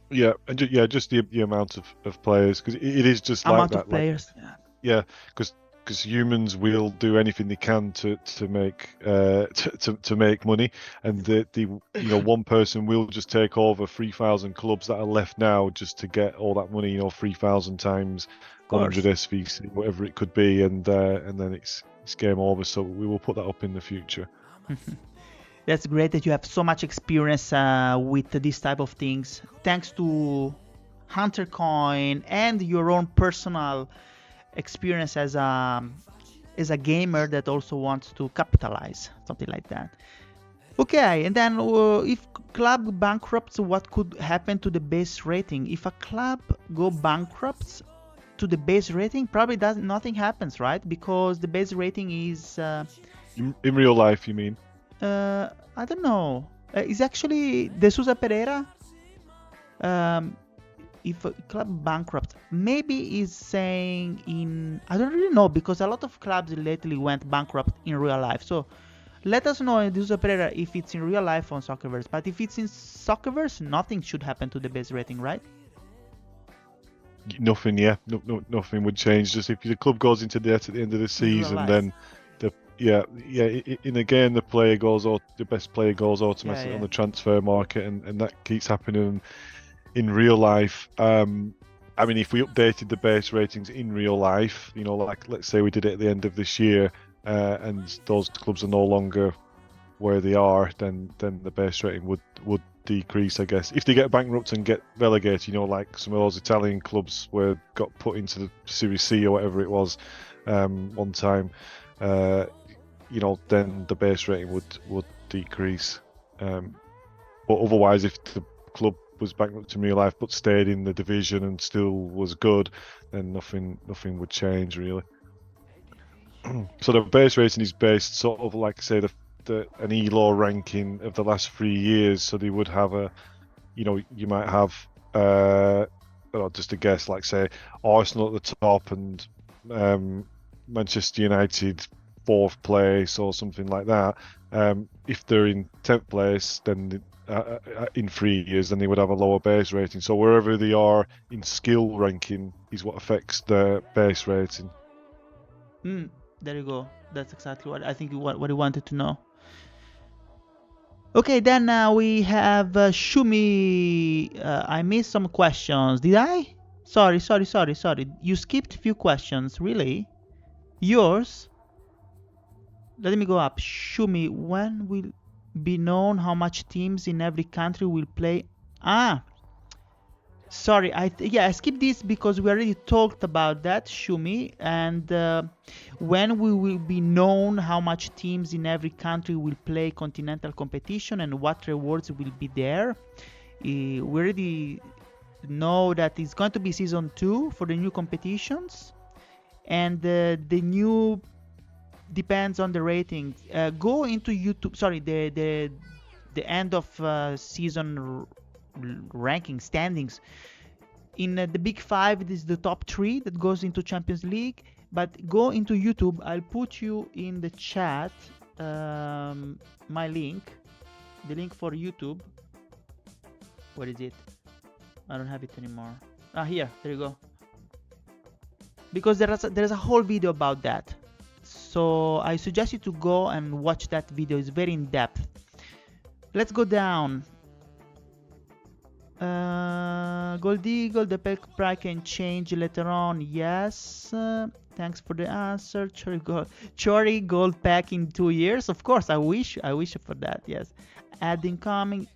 [SPEAKER 3] Yeah, and just the amount of players, because it is just
[SPEAKER 2] amount
[SPEAKER 3] like that.
[SPEAKER 2] Of players.
[SPEAKER 3] Yeah, because humans will do anything they can to make to make money, and the one person will just take over 3,000 clubs that are left now just to get all that money. 3,000 times 100 SVC, whatever it could be, and then it's game over. So we will put that up in the future.
[SPEAKER 2] That's great that you have so much experience with this type of things. Thanks to Hunter Coin and your own personal experience as a gamer that also wants to capitalize, something like that. Okay, and then if club bankrupts, what could happen to the base rating? If a club go bankrupt to the base rating, probably nothing happens, right? Because the base rating is
[SPEAKER 3] in real life, you mean?
[SPEAKER 2] I don't know. It's actually De Souza Pereira. If a club bankrupt, maybe is saying I don't really know, because a lot of clubs lately went bankrupt in real life. So let us know in De Souza Pereira if it's in real life on Soccerverse. But if it's in Soccerverse, nothing should happen to the base rating, right?
[SPEAKER 3] Nothing, yeah. Nothing would change. Just if the club goes into debt at the end of the season, then in the game the best player goes automatically on the transfer market, and that keeps happening in real life. I mean, if we updated the base ratings in real life, like let's say we did it at the end of this year, and those clubs are no longer where they are, then the base rating would decrease, I guess. If they get bankrupt and get relegated, you know, like some of those Italian clubs where got put into the Series C or whatever it was one time, you know, then the base rating would decrease. But otherwise, if the club was bankrupt in real life but stayed in the division and still was good, then nothing would change really. So the base rating is based sort of like, say, an ELO ranking of the last 3 years. So they would have you know, you might have just a guess, like say Arsenal at the top and Manchester United 4th place or something like that. If they're in 10th place, then in 3 years, then they would have a lower base rating. So wherever they are in skill ranking is what affects the base rating.
[SPEAKER 2] There you go. That's exactly what I think what I wanted to know. Okay, then we have Shumi. I missed some questions. Did I? Sorry. You skipped a few questions. Really? Yours? Let me go up. Shumi, when will be known how much teams in every country will play? Sorry, I skipped this because we already talked about that, Shumi. And when we will be known how much teams in every country will play continental competition and what rewards will be there. We already know that it's going to be season 2 for the new competitions, and the new depends on the ratings. Go into YouTube. Sorry, the end of season ranking standings. In the big 5, it is the top 3 that goes into Champions League. But go into YouTube. I'll put you in the chat my link, the link for YouTube. Where is it? I don't have it anymore. Here, there you go. Because there's a whole video about that. So I suggest you to go and watch that video. It's very in depth. Let's go down. Gold Eagle, the pack price can change later on. Yes. Thanks for the answer. Chori gold pack in 2 years. Of course, I wish for that. Yes. Adding coming.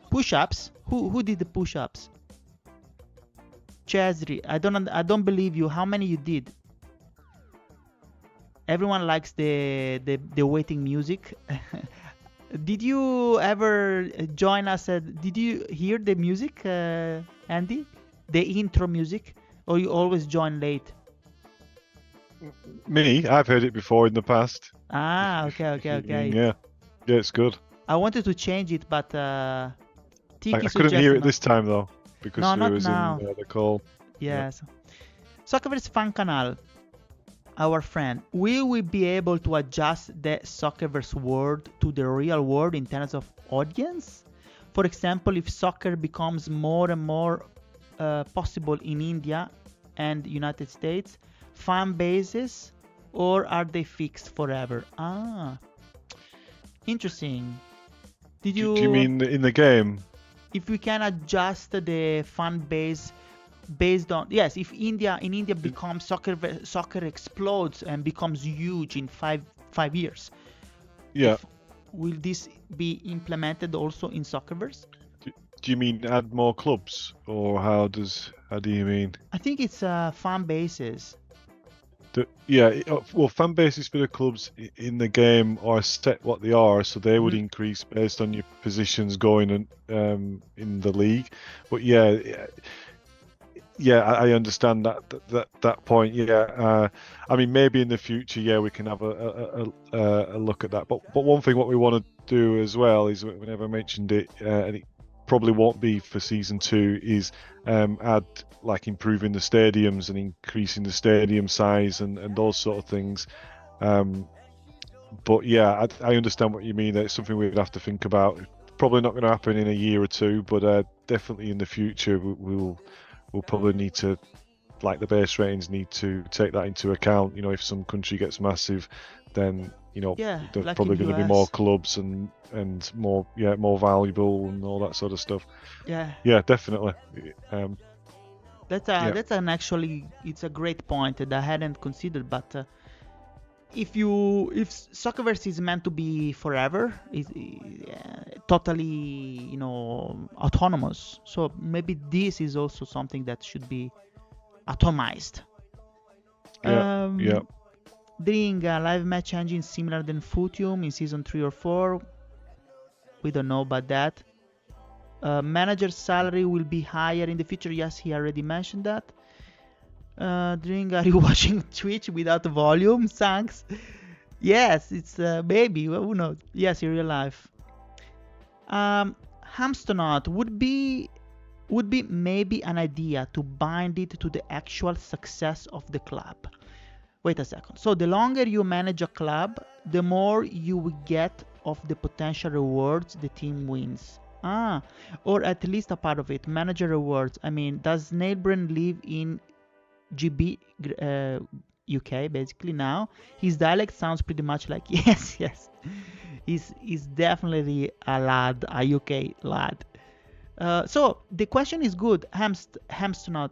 [SPEAKER 2] Push-ups. Who did the push-ups? Chesri. I don't believe you. How many you did? Everyone likes the waiting music. Did you ever join us? Did you hear the music, Andy? The intro music? Or you always join late?
[SPEAKER 3] Me? I've heard it before in the past.
[SPEAKER 2] Okay.
[SPEAKER 3] Yeah, it's good.
[SPEAKER 2] I wanted to change it, but Tiki
[SPEAKER 3] I couldn't hear it this time though, because it was
[SPEAKER 2] now.
[SPEAKER 3] in the call.
[SPEAKER 2] Yes. Yeah. Soccerverse Fan Canal. Our friend, will we be able to adjust the Soccerverse world to the real world in terms of audience? For example, if soccer becomes more and more possible in India and United States, fan bases, or are they fixed forever? Interesting.
[SPEAKER 3] Do you mean in the game?
[SPEAKER 2] If we can adjust the fan base based on, yes, if in India becomes soccer explodes and becomes huge in five years,
[SPEAKER 3] yeah,
[SPEAKER 2] will this be implemented also in Soccerverse?
[SPEAKER 3] Do you mean add more clubs, or how do you mean?
[SPEAKER 2] I think it's fan bases.
[SPEAKER 3] Well, fan bases for the clubs in the game are set what they are, so they would increase based on your positions going in the league. But I understand that point. I mean, maybe in the future, we can have a look at that. But one thing what we want to do as well is, we never mentioned it, and it probably won't be for season 2, is add, like, improving the stadiums and increasing the stadium size and those sort of things. But yeah, I understand what you mean. It's something we'd have to think about. Probably not going to happen in a year or two, but definitely in the future we'll probably need to, like the base ratings, need to take that into account. You know, if some country gets massive, then there's
[SPEAKER 2] like
[SPEAKER 3] probably going to be more clubs and more valuable and all that sort of stuff. Yeah, definitely.
[SPEAKER 2] That's an actually, it's a great point that I hadn't considered, but if Soccerverse is meant to be forever, is totally autonomous. So maybe this is also something that should be atomized.
[SPEAKER 3] Yeah.
[SPEAKER 2] Doing a live match engine similar than Futium in season 3 or 4. We don't know about that. Manager's salary will be higher in the future. Yes, he already mentioned that. Are you watching Twitch without volume? Thanks. Yes, it's maybe. Who knows? Yes, in real life. Hamstonaut would be maybe an idea to bind it to the actual success of the club. Wait a second. So the longer you manage a club, the more you will get of the potential rewards the team wins. Or at least a part of it. Manager rewards. I mean, does Snailbrain live in GB, UK, basically now? His dialect sounds pretty much like yes. He's definitely a lad, a UK lad. So the question is good. Hamstonaut.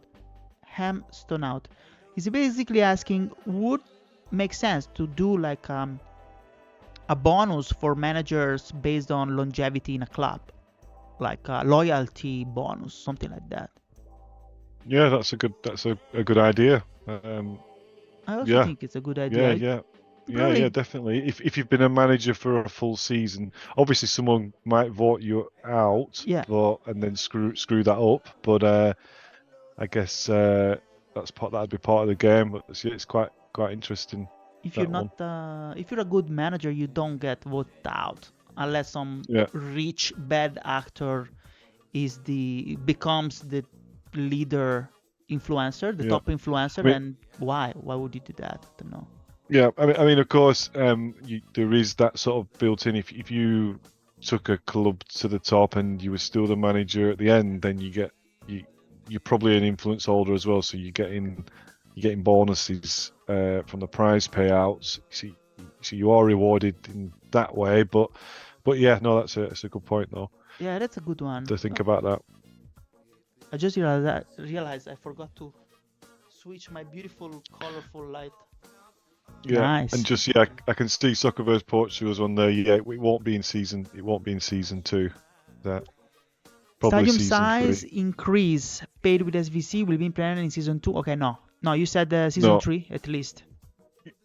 [SPEAKER 2] He's basically asking, would make sense to do like a bonus for managers based on longevity in a club, like a loyalty bonus, something like that.
[SPEAKER 3] Yeah, that's a good idea.
[SPEAKER 2] I also think it's a good idea.
[SPEAKER 3] Yeah, definitely. If you've been a manager for a full season, obviously someone might vote you out, and then screw that up. But I guess that'd be part of the game. But it's quite interesting.
[SPEAKER 2] If you're not, if you're a good manager, you don't get voted out unless some rich bad actor becomes the leader influencer, the top influencer. And why would you do that? I don't know.
[SPEAKER 3] Yeah, I mean, of course, there is that sort of built in. If you took a club to the top and you were still the manager at the end, then you're probably an influence holder as well. So you're getting bonuses from the prize payouts. So you are rewarded in that way. But yeah, no, that's a good point though.
[SPEAKER 2] Yeah, that's a good one
[SPEAKER 3] to think about that.
[SPEAKER 2] I just realized I forgot to switch my beautiful colorful light.
[SPEAKER 3] Yeah,
[SPEAKER 2] nice.
[SPEAKER 3] And just I can see Soccerverse Portugal's on there. Yeah, it won't be in season 2. That probably
[SPEAKER 2] stadium
[SPEAKER 3] season
[SPEAKER 2] size
[SPEAKER 3] 3.
[SPEAKER 2] increase paid with SVC will be implemented in season 2. Okay, no, you said season 3 at least.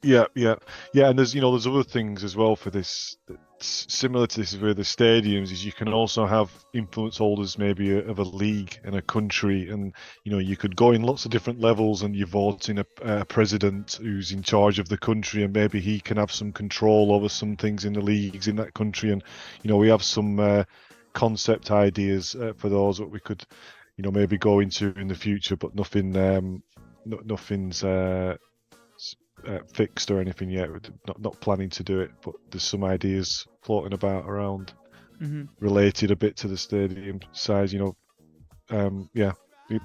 [SPEAKER 3] Yeah, and there's other things as well for this. Similar to this with the stadiums, is you can also have influence holders maybe of a league in a country, and you could go in lots of different levels and you vote in a president who's in charge of the country, and maybe he can have some control over some things in the leagues in that country. And we have some concept ideas for those that we could maybe go into in the future, but nothing's fixed or anything yet. Not planning to do it, but there's some ideas floating about around related a bit to the stadium size. But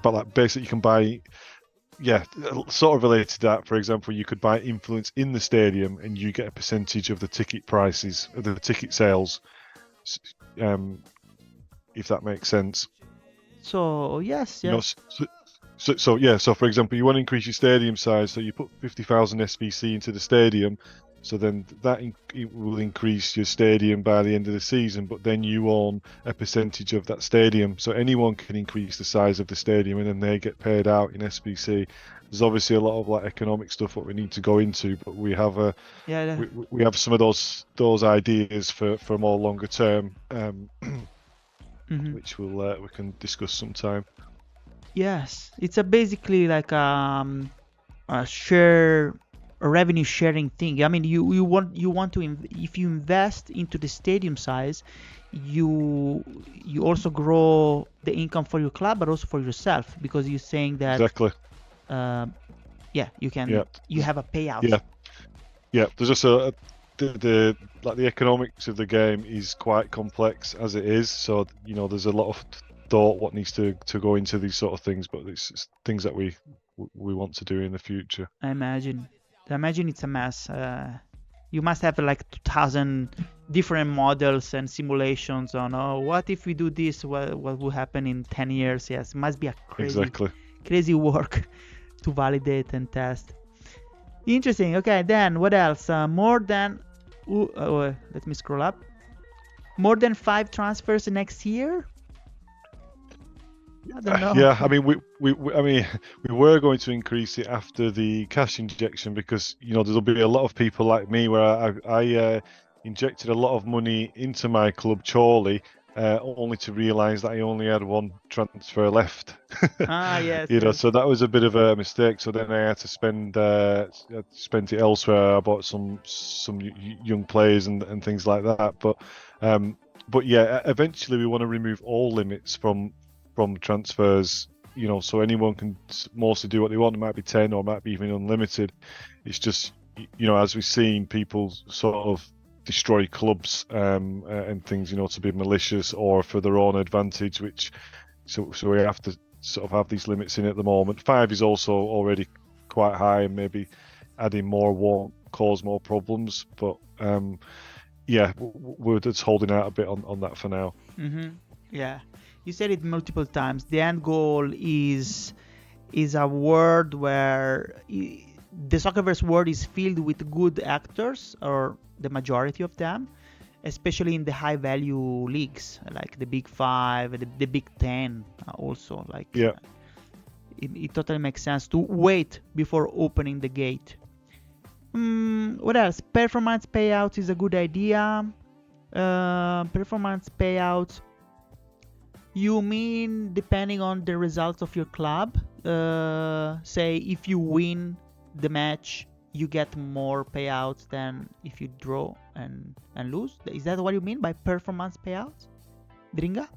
[SPEAKER 3] like basically you can buy sort of related to that. For example, you could buy influence in the stadium and you get a percentage of the ticket prices, of the ticket sales, if that makes sense.
[SPEAKER 2] So yes.
[SPEAKER 3] So for example, you want to increase your stadium size, so you put 50,000 SVC into the stadium, so then it will increase your stadium by the end of the season, but then you own a percentage of that stadium, so anyone can increase the size of the stadium and then they get paid out in SVC. There's obviously a lot of like economic stuff what we need to go into, but we have we have some of those ideas for more longer term, which we can discuss sometime.
[SPEAKER 2] Yes, it's basically like a revenue sharing thing. I mean, you want to if you invest into the stadium size, you also grow the income for your club, but also for yourself, because you're saying that
[SPEAKER 3] exactly.
[SPEAKER 2] You can. You have a payout.
[SPEAKER 3] Yeah. There's just the economics of the game is quite complex as it is. So there's a lot of thought what needs to go into these sort of things, but it's things that we want to do in the future.
[SPEAKER 2] I imagine it's a mess. You must have like 2,000 different models and simulations on what if we do this, what will happen in 10 years. Yes, it must be a crazy work to validate and test. Interesting. Okay, then what else? More than let me scroll up. More than 5 transfers next year. I don't know.
[SPEAKER 3] Yeah, I mean, we were going to increase it after the cash injection because there'll be a lot of people like me where I injected a lot of money into my club Chorley, only to realise that I only had one transfer left.
[SPEAKER 2] Yes, yes.
[SPEAKER 3] So that was a bit of a mistake. So then I had to spend it elsewhere. I bought some young players and things like that. But yeah, eventually we want to remove all limits from transfers, so anyone can mostly do what they want. It might be 10 or it might be even unlimited. It's just, as we've seen, people sort of destroy clubs and things, to be malicious or for their own advantage, so we have to sort of have these limits in at the moment. 5 is also already quite high, and maybe adding more won't cause more problems. But yeah, we're just holding out a bit on that for now.
[SPEAKER 2] Yeah. You said it multiple times. The end goal is a world where the Soccerverse world is filled with good actors, or the majority of them, especially in the high value leagues like the Big 5, the Big 10 also.
[SPEAKER 3] Yeah.
[SPEAKER 2] It totally makes sense to wait before opening the gate. What else? Performance payouts is a good idea. Performance payouts. You mean depending on the results of your club? Say if you win the match, you get more payouts than if you draw and lose? Is that what you mean by performance payouts? Dringa?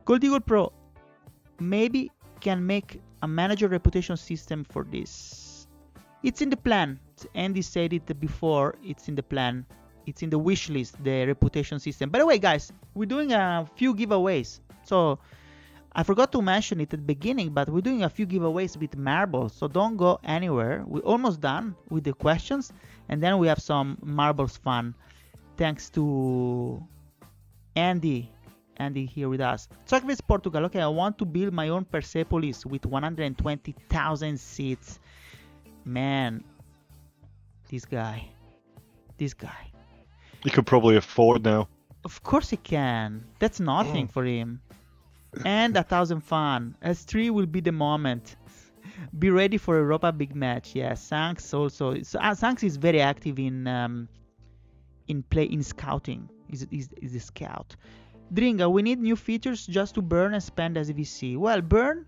[SPEAKER 2] Gold Eagle Pro maybe can make a manager reputation system for this. It's in the plan. Andy said it before. It's in the plan. It's in the wish list, the reputation system. By the way, guys, we're doing a few giveaways. So I forgot to mention it at the beginning, but we're doing a few giveaways with marbles. So don't go anywhere. We're almost done with the questions, and then we have some marbles fun. Thanks to Andy here with us. Soccerverse Portugal. Okay, I want to build my own Persepolis with 120,000 seats. Man, this guy.
[SPEAKER 3] You could probably afford now.
[SPEAKER 2] Of course he can. That's nothing for him. And 1,000 fan. S3 will be the moment. Be ready for Europa big match. Yes, Sanks also. Sanks is very active in scouting. Is a scout. Dringa, we need new features just to burn and spend as VC. Well, burn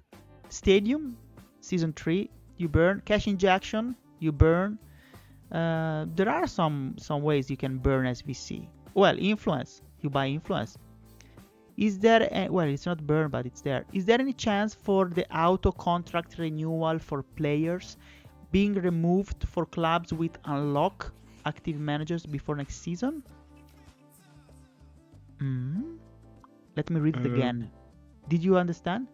[SPEAKER 2] Stadium Season 3. You burn cash injection. You burn. There are some ways you can burn as VC. Well, influence. You buy influence. Is there well, it's not burn, but it's there. Is there any chance for the auto contract renewal for players being removed for clubs with unlock active managers before next season? Let me read it again. Did you understand?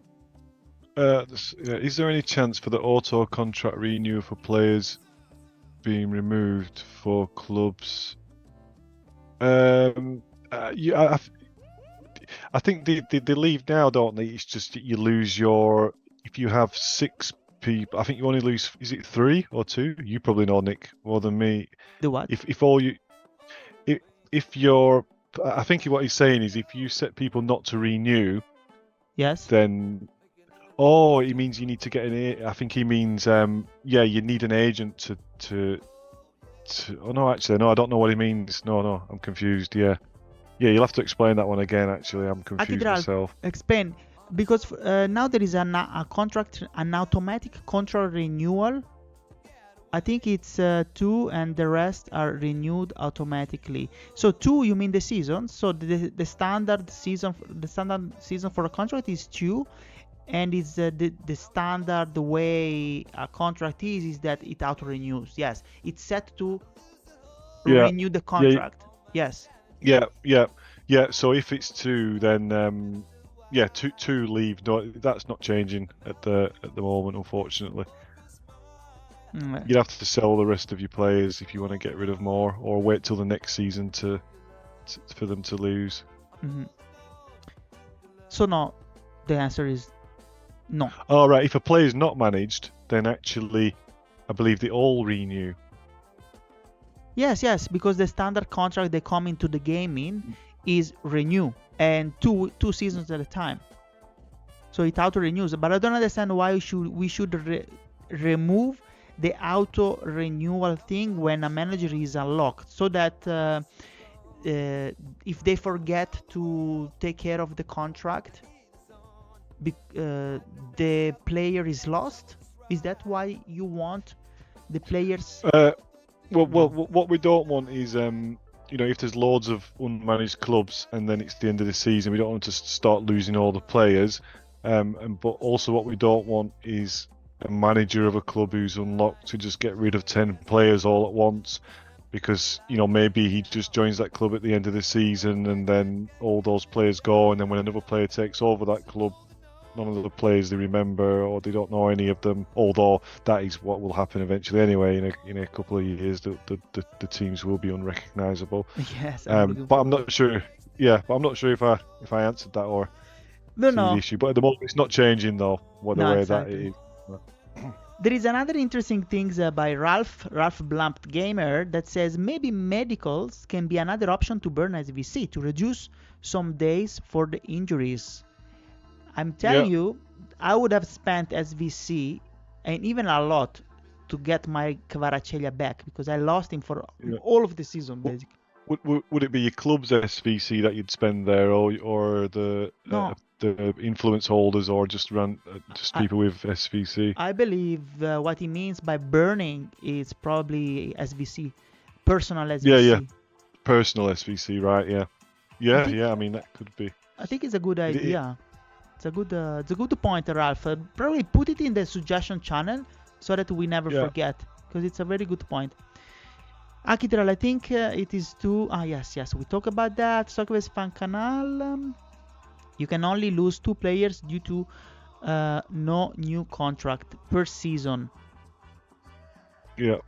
[SPEAKER 3] Is there any chance for the auto contract renewal for players being removed for clubs? I think they leave now, don't they? It's just that you lose your. If you have 6 people, I think you only lose. Is it 3 or 2? You probably know, Nick, more than me.
[SPEAKER 2] The what?
[SPEAKER 3] If you're, I think what he's saying is if you set people not to renew.
[SPEAKER 2] Yes.
[SPEAKER 3] Then. Oh, he means you need to get I think he means you need an agent to. Oh no, actually no, I don't know what he means. No, I'm confused. Yeah, you'll have to explain that one again. Actually, I'm confused myself.
[SPEAKER 2] Explain, because now there is a contract, an automatic contract renewal. I think it's 2, and the rest are renewed automatically. So 2, you mean the season? So the standard season for a contract is 2. And it's the standard, the way a contract is that it auto-renews. Yes, it's set to renew the contract. Yes.
[SPEAKER 3] Yeah. So if it's 2, then 2 leave. No, that's not changing at the moment, unfortunately. You'd have to sell the rest of your players if you want to get rid of more, or wait till the next season for them to lose.
[SPEAKER 2] Mm-hmm. So no, the answer is no.
[SPEAKER 3] All right. If a player is not managed, then actually I believe they all renew.
[SPEAKER 2] Yes, because the standard contract they come into the game in is renew, and two seasons at a time. So it auto renews. But I don't understand why we should remove the auto renewal thing when a manager is unlocked, so that if they forget to take care of the contract, the player is lost. Is that why you want the players?
[SPEAKER 3] Well, what we don't want is, if there's loads of unmanaged clubs and then it's the end of the season, we don't want to start losing all the players. But also what we don't want is a manager of a club who's unlocked to just get rid of 10 players all at once, because maybe he just joins that club at the end of the season and then all those players go, and then when another player takes over that club, none of the players they remember, or they don't know any of them, although that is what will happen eventually anyway. In a couple of years the teams will be unrecognizable.
[SPEAKER 2] Yes,
[SPEAKER 3] but I'm not sure if I answered that or
[SPEAKER 2] no
[SPEAKER 3] the issue, but at the moment it's not changing though,
[SPEAKER 2] exactly.
[SPEAKER 3] That it is.
[SPEAKER 2] There is another interesting thing by Ralph Blumped Gamer that says maybe medicals can be another option to burn SVC to reduce some days for the injuries. I'm telling you, I would have spent SVC, and even a lot, to get my Kvaratskhelia back, because I lost him for all of the season, basically.
[SPEAKER 3] Would it be your club's SVC that you'd spend there, or the influence holders, or just people with SVC?
[SPEAKER 2] I believe what he means by burning is probably SVC, personal SVC.
[SPEAKER 3] Yeah, personal SVC, right? Yeah. I mean, that could be.
[SPEAKER 2] I think it's a good idea. It's a good point, Ralph. Probably put it in the suggestion channel so that we never forget, because it's a very good point. Akitral, I think it is too. Yes, we talk about that. Soccerverse Fan Canal. You can only lose 2 players due to no new contract per season.
[SPEAKER 3] Yeah.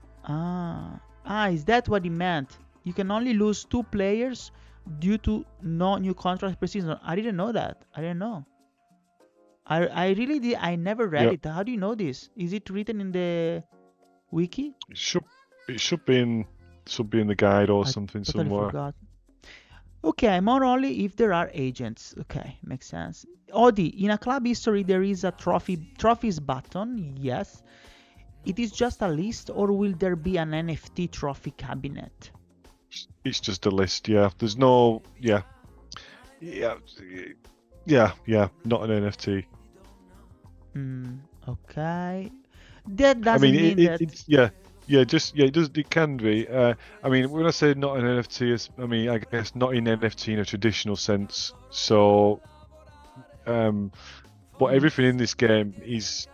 [SPEAKER 2] Is that what he meant? You can only lose 2 players due to no new contract per season. I didn't know that. I didn't know. I really did. I never read it. How do you know this? Is it written in the wiki?
[SPEAKER 3] It should be in the guide or something somewhere.
[SPEAKER 2] Forgot. Okay, more only if there are agents. Okay, makes sense. Odi, in a club history there is a trophies button. Yes. It is just a list, or will there be an NFT trophy cabinet?
[SPEAKER 3] It's just a list. Yeah. There's no. Yeah. Not an NFT.
[SPEAKER 2] Okay. That doesn't mean that.
[SPEAKER 3] It can be. I mean, when I say not an NFT, I guess not in NFT in a traditional sense. So, but everything in this game is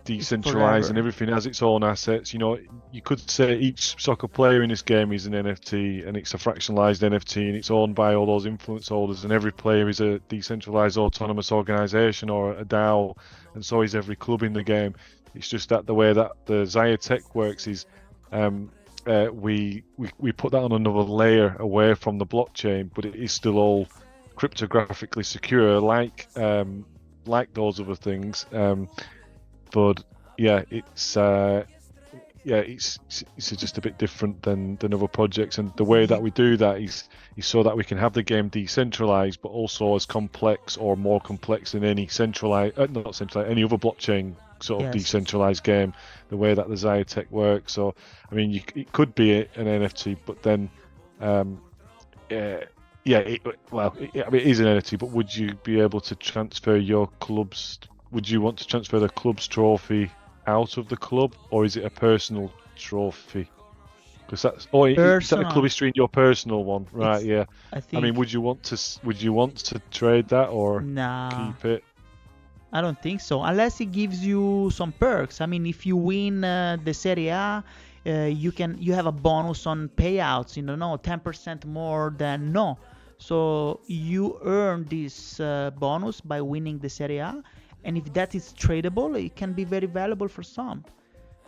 [SPEAKER 3] decentralized and everything has its own assets. You could say each soccer player in this game is an NFT, and it's a fractionalized NFT, and it's owned by all those influence holders, and every player is a decentralized autonomous organization or a DAO, and so is every club in the game. It's just that the way that the Xaya tech works is we put that on another layer away from the blockchain, but it is still all cryptographically secure, like those other things. But it's just a bit different than other projects, and the way that we do that is so that we can have the game decentralized, but also as complex or more complex than any any other blockchain sort of decentralized game. The way that the Xaya tech works, so I mean, it could be an NFT, but then it is an NFT. But would you be able to transfer your club's? Would you want to transfer the club's trophy out of the club, or is it a personal trophy? Because is that a club history in your personal one, right? I mean, would you want to trade that or keep it?
[SPEAKER 2] I don't think so, unless it gives you some perks. I mean, if you win the Serie A, you have a bonus on payouts. 10% more than no. So you earn this bonus by winning the Serie A. And if that is tradable, it can be very valuable for some.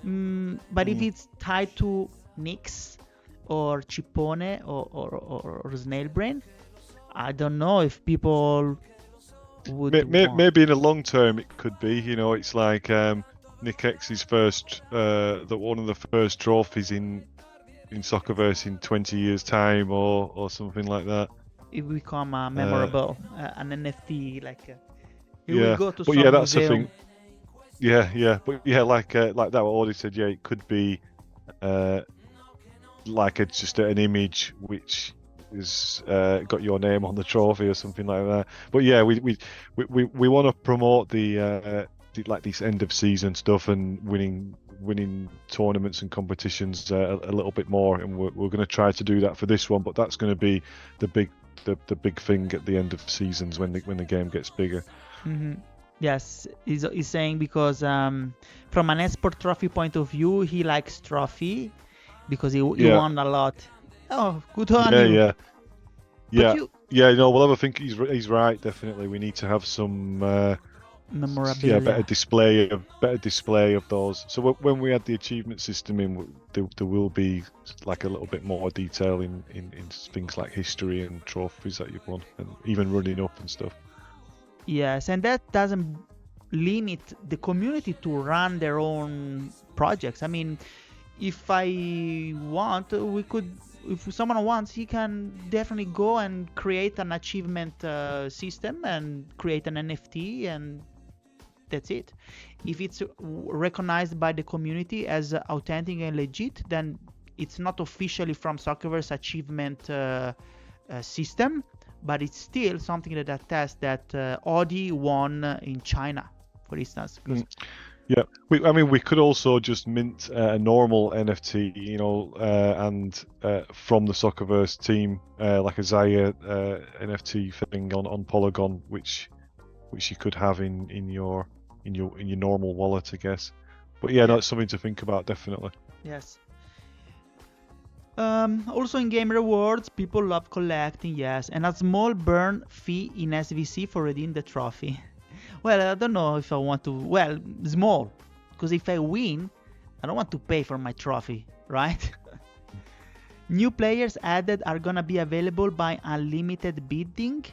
[SPEAKER 2] But if it's tied to Nickx or Chipone or Snailbrain, I don't know if people would
[SPEAKER 3] maybe in the long term it could be. It's like Nickx's first, one of the first trophies in Soccerverse in 20 years time, or something like that.
[SPEAKER 2] It will become memorable, an NFT, like it
[SPEAKER 3] yeah,
[SPEAKER 2] will go to
[SPEAKER 3] but
[SPEAKER 2] some
[SPEAKER 3] yeah, that's
[SPEAKER 2] museum.
[SPEAKER 3] the thing. Yeah, but yeah, like that what Audie said, yeah, it could be like just an image which is got your name on the trophy or something like that. But yeah, we want to promote the like this end of season stuff and winning tournaments and competitions a little bit more, and we're going to try to do that for this one. But that's going to be the big thing at the end of seasons when the game gets bigger.
[SPEAKER 2] Mm-hmm. Yes, he's saying because from an esport trophy point of view, he likes trophy because he won a lot. Oh, good on you.
[SPEAKER 3] Yeah. No, well, I think he's right. Definitely, we need to have some
[SPEAKER 2] memorabilia.
[SPEAKER 3] better display of those. So when we add the achievement system in, there will be like a little bit more detail in things like history and trophies that you've won, and even running up and stuff.
[SPEAKER 2] Yes, and that doesn't limit the community to run their own projects. I mean, if I want, we could. If someone wants, he can definitely go and create an achievement system and create an NFT, and that's it. If it's recognized by the community as authentic and legit, then it's not officially from Soccerverse achievement system, but it's still something that attests that Audi won in China, for instance.
[SPEAKER 3] Yeah, we could also just mint a normal NFT, and from the Soccerverse team, like a Xaya NFT thing on Polygon, which you could have in your normal wallet, I guess. But yeah, that's something to think about, definitely.
[SPEAKER 2] Yes. Also in game rewards, people love collecting, yes, and a small burn fee in SVC for redeeming the trophy. Well, I don't know if I want to. Well, small, because if I win, I don't want to pay for my trophy, right? New players added are gonna be available by unlimited bidding.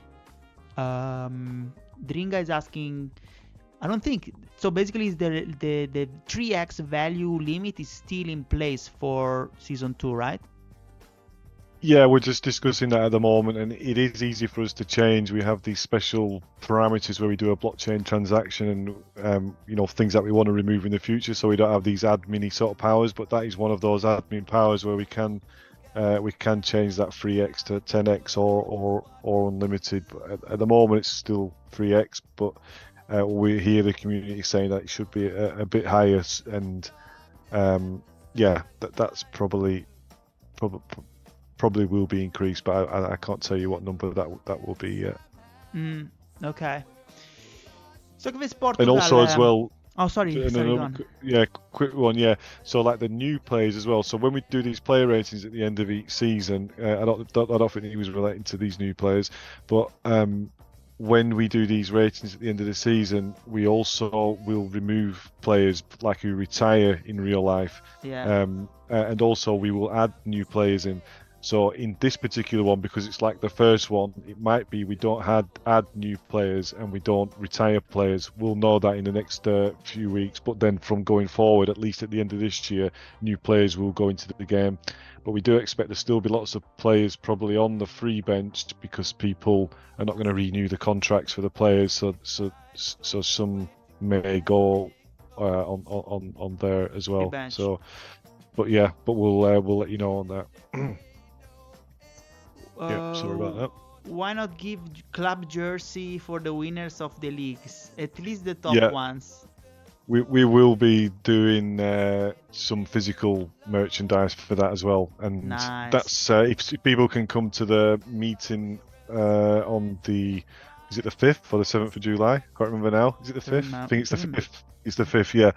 [SPEAKER 2] Dringa is asking. I don't think so. Basically, is the 3x value limit is still in place for season 2, right?
[SPEAKER 3] Yeah, we're just discussing that at the moment, and it is easy for us to change. We have these special parameters where we do a blockchain transaction, and things that we want to remove in the future, so we don't have these admin sort of powers. But that is one of those admin powers where we can change that 3x to 10x or unlimited. But at the moment, it's still 3x, but we hear the community saying that it should be a bit higher, and that's probably will be increased, but I can't tell you what number that will be yet.
[SPEAKER 2] Okay. Soccerverse Portugal.
[SPEAKER 3] And also as well.
[SPEAKER 2] Oh, sorry. Go on.
[SPEAKER 3] Yeah, quick one. Yeah. So like the new players as well. So when we do these player ratings at the end of each season, I don't think he was relating to these new players, but when we do these ratings at the end of the season, we also will remove players like who retire in real life.
[SPEAKER 2] Yeah.
[SPEAKER 3] And also we will add new players in. So in this particular one, because it's like the first one, it might be we don't add new players and we don't retire players. We'll know that in the next few weeks. But then from going forward, at least at the end of this year, new players will go into the game. But we do expect there still be lots of players probably on the free bench because people are not going to renew the contracts for the players. So some may go on there as well. So, but we'll let you know on that. Yeah, sorry about that.
[SPEAKER 2] Why not give club jersey for the winners of the leagues? At least the top ones.
[SPEAKER 3] We will be doing some physical merchandise for that as well, and
[SPEAKER 2] nice.
[SPEAKER 3] That's if people can come to the meeting on the 5th or the 7th of July? I can't remember now. Is it the 5th? I think it's the 5th. It's the 5th. Yeah.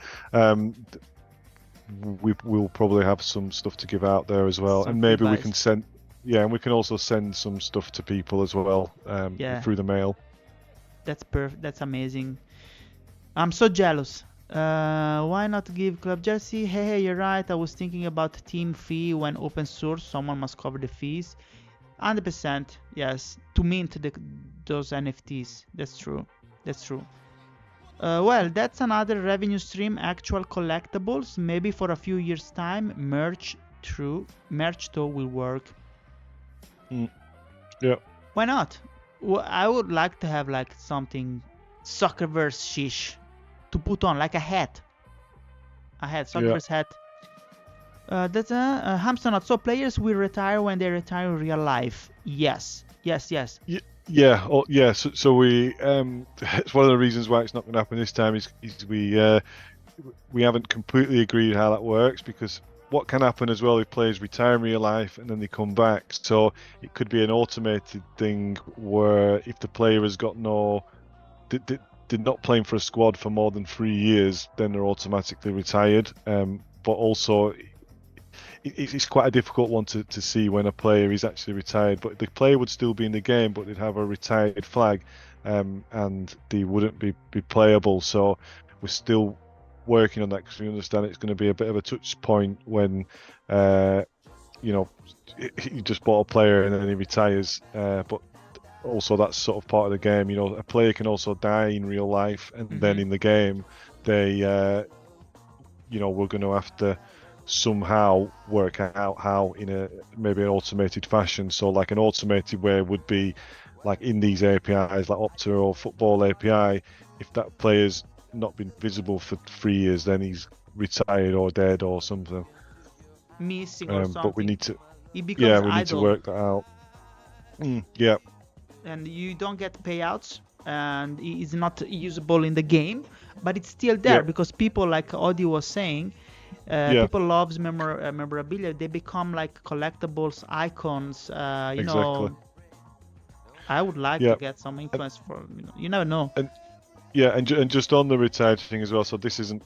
[SPEAKER 3] We'll probably have some stuff to give out there as well, and maybe we can send. Yeah, and we can also send some stuff to people as well through the mail.
[SPEAKER 2] That's perfect. That's amazing. I'm so jealous. Why not give club jersey? Hey, you're right. I was thinking about team fee when open source. Someone must cover the fees. 100%. Yes, to mint those NFTs. That's true. Well, that's another revenue stream. Actual collectibles, maybe for a few years time. Merch though will work.
[SPEAKER 3] Yeah.
[SPEAKER 2] Why not? Well, I would like to have like something Soccerverse-ish to put on, like a hat. Soccerverse hat. That's a hamster nut. So players will retire when they retire in real life. Yes.
[SPEAKER 3] Yeah. So we it's one of the reasons why it's not going to happen this time is we haven't completely agreed how that works, because what can happen as well if players retire in real life and then they come back. So it could be an automated thing where if the player has got did not playing for a squad for more than 3 years, then they're automatically retired. But also it's quite a difficult one to see when a player is actually retired. But the player would still be in the game, but they'd have a retired flag, and they wouldn't be playable. So we're still working on that, because we understand it's going to be a bit of a touch point when you just bought a player and then he retires, but also that's sort of part of the game. A player can also die in real life, and then in the game they we're going to have to somehow work out how in maybe an automated fashion. So like an automated way would be like in these APIs like Opta or Football API, if that player's not been visible for 3 years, then he's retired or dead or something.
[SPEAKER 2] Missing or something.
[SPEAKER 3] But we need to
[SPEAKER 2] need
[SPEAKER 3] to work that out. Yeah.
[SPEAKER 2] And you don't get payouts, and it is not usable in the game, but it's still there because people, like Odi was saying, people loves memorabilia. They become like collectibles, icons.
[SPEAKER 3] Exactly.
[SPEAKER 2] I would like to get some influence for. You never know.
[SPEAKER 3] And just on the retired thing as well. So this isn't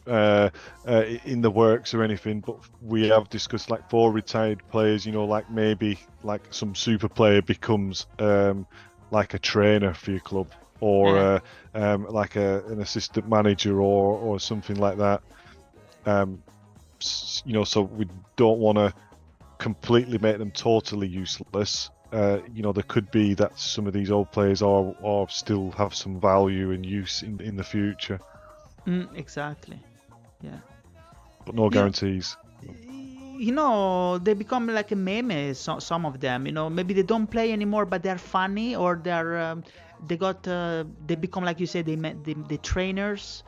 [SPEAKER 3] in the works or anything, but we have discussed like for retired players. Like maybe like some super player becomes like a trainer for your club, or like an assistant manager or something like that. So we don't want to completely make them totally useless. There could be that some of these old players are still have some value and use in the future.
[SPEAKER 2] Exactly. Yeah.
[SPEAKER 3] But no guarantees.
[SPEAKER 2] They become like a meme. Some of them, maybe they don't play anymore, but they're funny, or they become, like you said, the trainers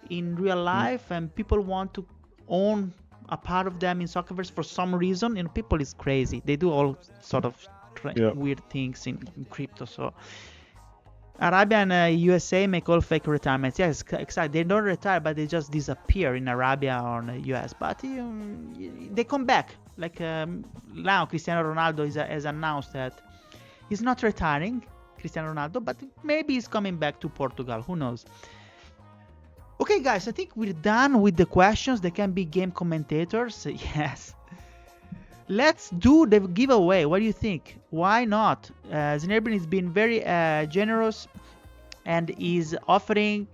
[SPEAKER 2] in real life, and people want to own a part of them in Soccerverse for some reason. People is crazy. They do all sort of weird things in crypto. So Arabia and USA make all fake retirements. Yes, exactly. They don't retire, but they just disappear in Arabia or in the US. But they come back. Like now, Cristiano Ronaldo has announced that he's not retiring, Cristiano Ronaldo, but maybe he's coming back to Portugal. Who knows? Okay, guys, I think we're done with the questions. They can be game commentators. Yes. Let's do the giveaway. What do you think? Why not? Snailbrain has been very generous and is offering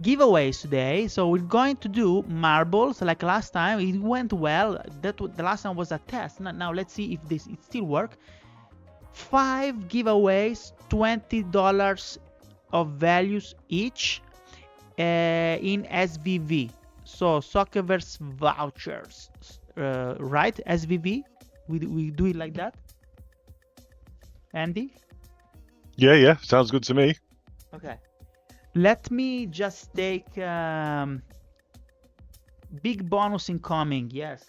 [SPEAKER 2] giveaways today. So we're going to do marbles like last time. It went well. The last time was a test. Now let's see if it still works. 5 giveaways, $20 of values each in SVV. So Soccerverse vouchers. Right? SVV? We do it like that? Andy?
[SPEAKER 3] Yeah. Sounds good to me.
[SPEAKER 2] Okay. Let me just take big bonus incoming. Yes.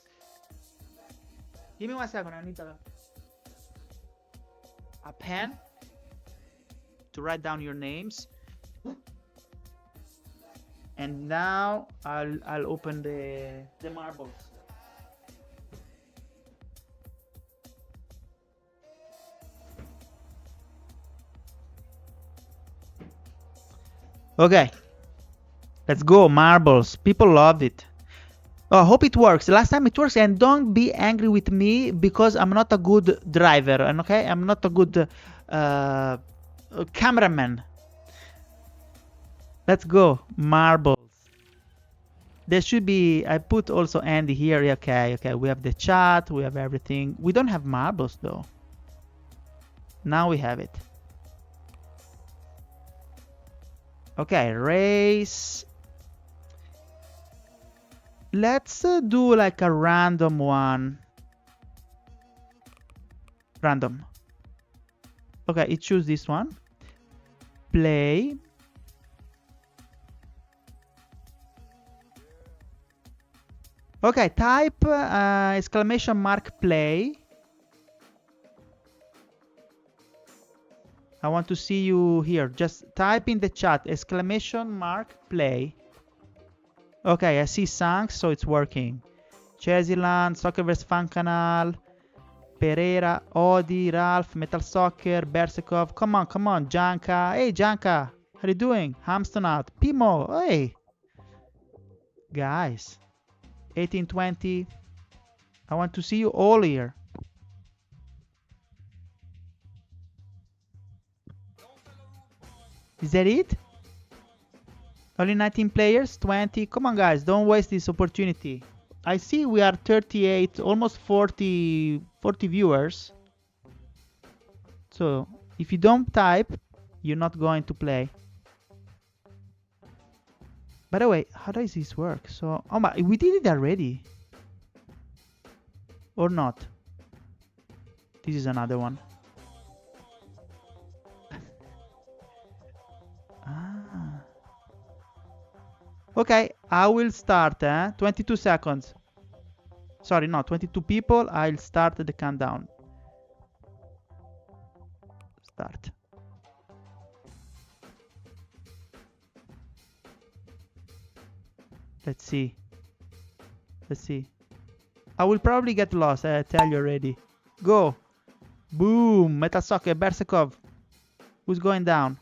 [SPEAKER 2] Give me 1 second. I need a pen to write down your names. And now I'll open the marbles. Okay, let's go. Marbles. People love it. I hope it works. Last time it works, and don't be angry with me because I'm not a good driver. And okay, I'm not a good cameraman. Let's go. Marbles. There should be. I put also Andy here. Okay. We have the chat. We have everything. We don't have marbles though. Now we have it. Okay, race Let's do like a random one. Random. Okay, it choose this one. Play. Okay, type exclamation mark play. I want to see you here. Just type in the chat exclamation mark play. Okay, I see Sanks, so it's working. Chesiland, Soccerverse Fan Canal, Pereira, Odi, Ralph, Metal Soccer, Bersekov. Come on, Janka. Hey, Janka. How you doing? Hamstonat, Pimo. Hey. Guys. 1820. I want to see you all here. Is that it? Only 19 players? 20? Come on, guys. Don't waste this opportunity. I see we are 38, almost 40 viewers. So, if you don't type, you're not going to play. By the way, how does this work? So, oh my, we did it already. Or not? This is another one. Ah. Okay, I will start. 22 seconds. Sorry, no, 22 people. I'll start the countdown. Start. Let's see. Let's see. I will probably get lost, I tell you already. Go. Boom. Metal Soccer, Bersekov. Who's going down?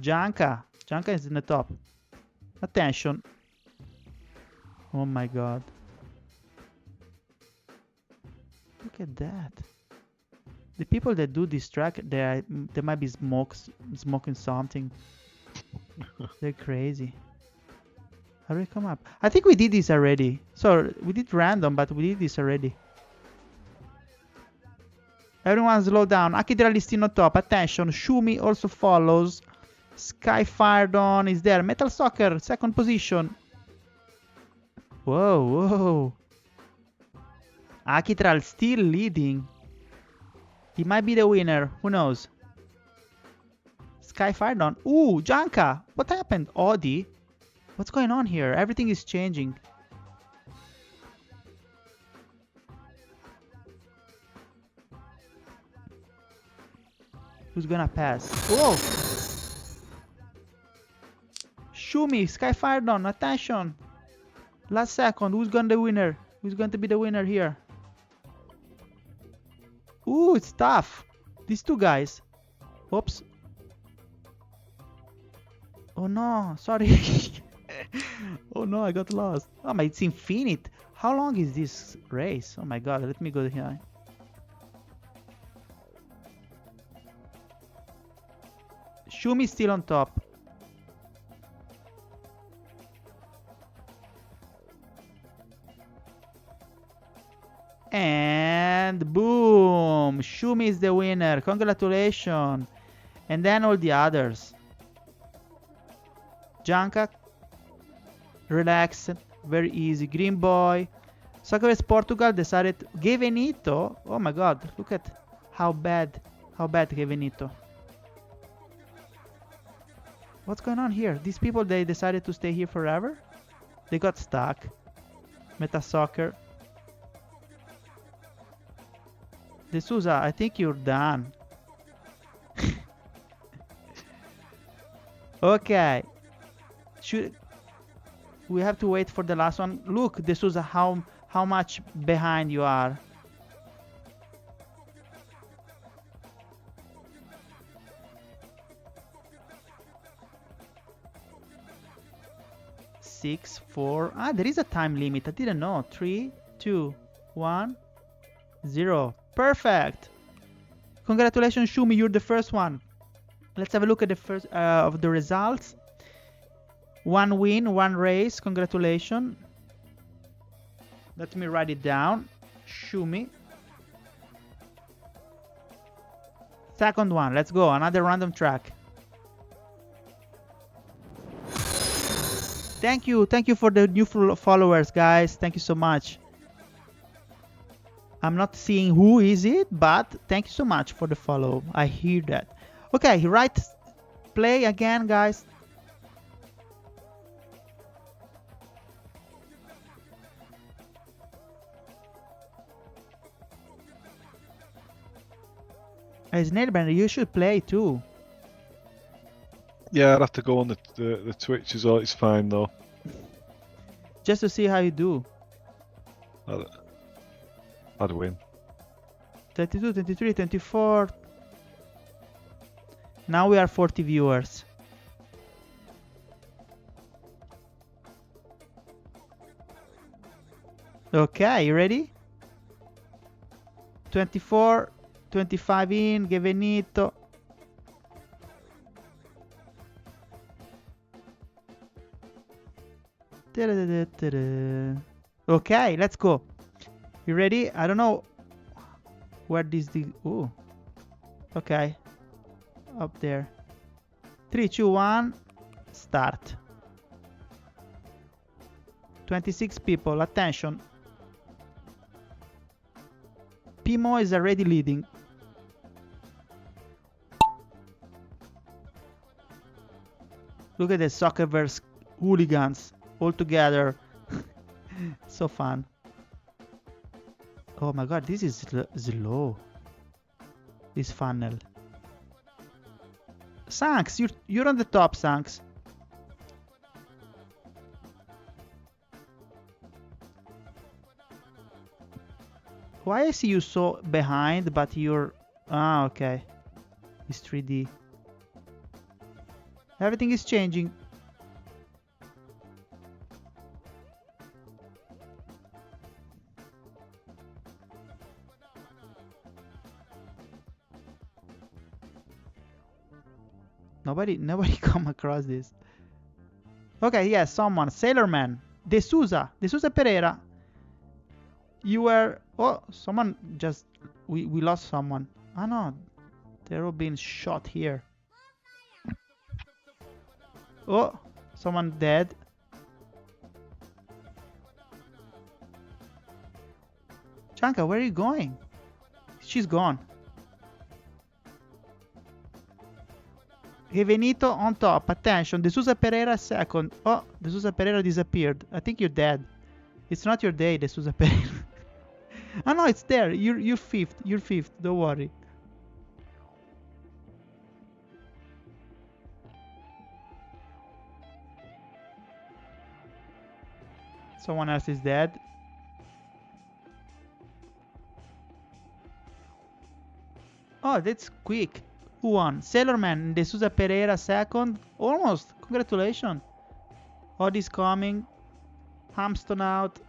[SPEAKER 2] Janka. Janka is in the top. Attention. Oh my god. Look at that. The people that do this track, they might be smoking something. They're crazy. How do we come up? I think we did this already. So we did random, but we did this already. Everyone slow down. Akidralistino top. Attention. Shumi also follows. Sky Fired On is there. Metal Soccer, second position. Whoa, whoa. Akitral still leading. He might be the winner. Who knows? Sky Fired On. Ooh, Janka. What happened? Odi. What's going on here? Everything is changing. Who's gonna pass? Whoa! Shumi, Sky Fired On, attention! Last second, who's gonna the winner? Who's going to be the winner here? Ooh, it's tough. These two guys. Oops. Oh no, sorry. Oh no, I got lost. Oh my, it's infinite. How long is this race? Oh my god, let me go here. Shumi still on top. And boom! Shumi is the winner. Congratulations. And then all the others. Janka. Relax. Very easy. Green Boy. Soccerverse Portugal decided. Gevenito. Oh my god. Look at how bad. How bad Gevenito. What's going on here? These people, they decided to stay here forever? They got stuck. Meta Soccer. D'Souza, I think you're done. Okay. We have to wait for the last one. Look, D'Souza, how much behind you are. Six, 4. Ah, there is a time limit. I didn't know. 3, 2, 1, 0. Perfect. Congratulations, Shumi. You're the first one. Let's have a look at the first of the results. 1 win, 1 race. Congratulations. Let me write it down. Shumi. Second one. Let's go. Another random track. Thank you for the new followers, guys. Thank you so much. I'm not seeing who is it, but thank you so much for the follow. I hear that. Okay, right. Play again, guys. Hey, Snailbrain, you should play too.
[SPEAKER 3] Yeah, I'd have to go on the Twitch as well. It's fine though.
[SPEAKER 2] Just to see how you do.
[SPEAKER 3] I'd win.
[SPEAKER 2] 22, 23, 24. Now we are 40 viewers. Okay, you ready? 24, 25 in, che venito. Okay, let's go. You ready? I don't know where this thing. Oh, okay. Up there. 3, 2, 1. Start. 26 people. Attention. Pimo is already leading. Look at the Soccerverse hooligans all together. So fun. Oh my god, this is slow. This funnel. Sanks, you're on the top, Sanks. Why I see you so behind, but you're... Ah, okay. It's 3D. Everything is changing. Nobody come across this. Okay, yes, someone. Sailorman. De Souza Pereira. You were... Oh, someone just... We lost someone. Ah, no. They're all being shot here. Oh, someone dead. Chanka, where are you going? She's gone. Revenito on top. Attention. De Souza Pereira second. Oh, De Souza Pereira disappeared. I think you're dead. It's not your day, De Souza Pereira. Oh no, it's there. You're fifth. You're fifth. Don't worry. Someone else is dead. Oh, that's quick. Who won? Sailorman, De Souza Pereira second. Almost. Congratulations. Odd coming. Hamston out.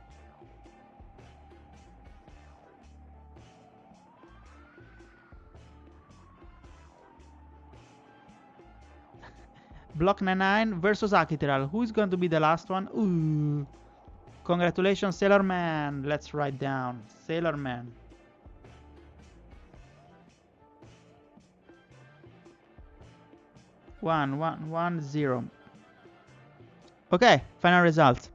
[SPEAKER 2] Block 99 versus Akiteral. Who is going to be the last one? Ooh. Congratulations, Sailorman. Let's write down. Sailorman. One, 0. Okay, final results.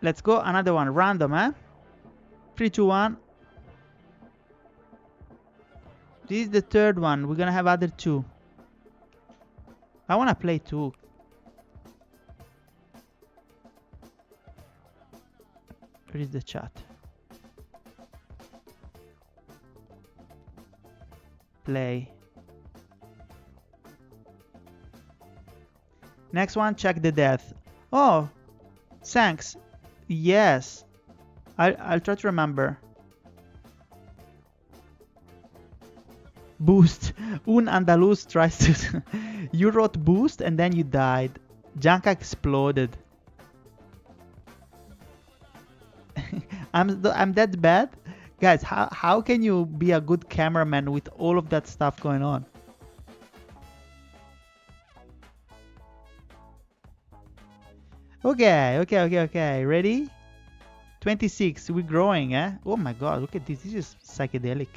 [SPEAKER 2] Let's go. Another one. Random, eh? 3, 2, 1. This is the third one. We're gonna have other two. I wanna play too. Where is the chat? Play. Next one, check the death. Oh, thanks. Yes. I'll try to remember. Boost. Un Andaluz tries to... You wrote boost and then you died. Janka exploded. I'm that bad? Guys, how can you be a good cameraman with all of that stuff going on? Okay. Ready? 26. We're growing, eh? Oh my god, look at this. This is psychedelic.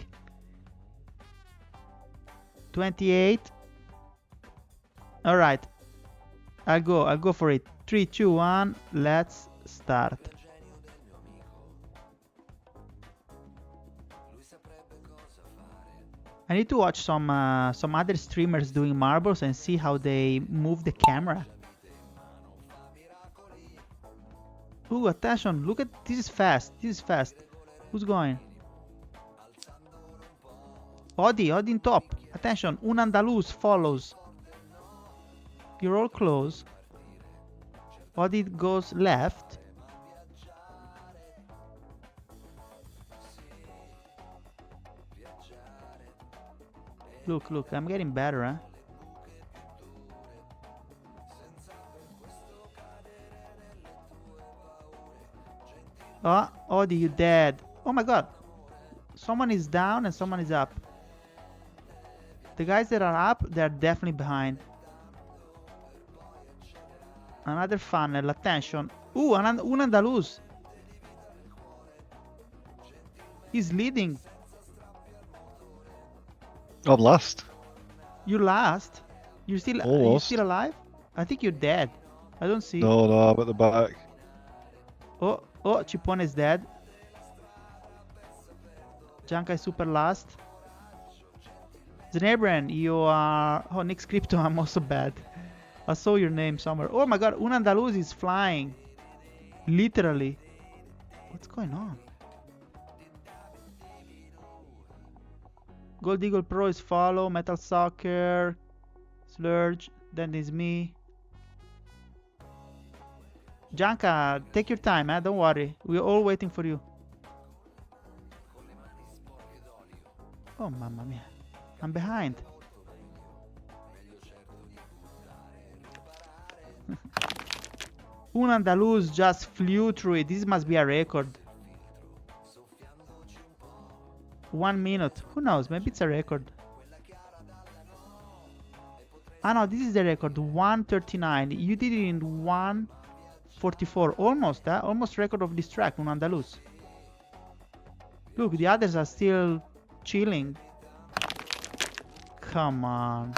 [SPEAKER 2] 28. All right. I'll go for it. 3, 2, 1. Let's start. I need to watch some other streamers doing marbles and see how they move the camera. Ooh, attention! Look at this is fast. This is fast. Who's going? Odi in top. Attention! Un Andaluz follows. You're all close. Odi goes left. Look, I'm getting better, huh? Oh, Odi, you dead. Oh my god. Someone is down and someone is up. The guys that are up, they're definitely behind. Another funnel, attention. Ooh, un Andaluz. He's leading.
[SPEAKER 3] I'm last.
[SPEAKER 2] You last? You're still alive? I think you're dead. I don't see.
[SPEAKER 3] No, I'm at the back.
[SPEAKER 2] Oh, Chipone is dead. Janka is super last. Snailbrain, you are... Oh, Nickx Crypto, I'm also bad. I saw your name somewhere. Oh my god, Un Andaluz is flying. Literally. What's going on? Gold Eagle Pro is follow. Metal Soccer. Slurge. Then is me. Janka, take your time, don't worry. We're all waiting for you. Oh, mamma mia. I'm behind. Un Andaluz just flew through it. This must be a record. 1 minute. Who knows? Maybe it's a record. Ah no, this is the record. 1:39. You did it in 1:44. Almost, almost record of this track, Un Andaluz. Look, the others are still chilling. Come on.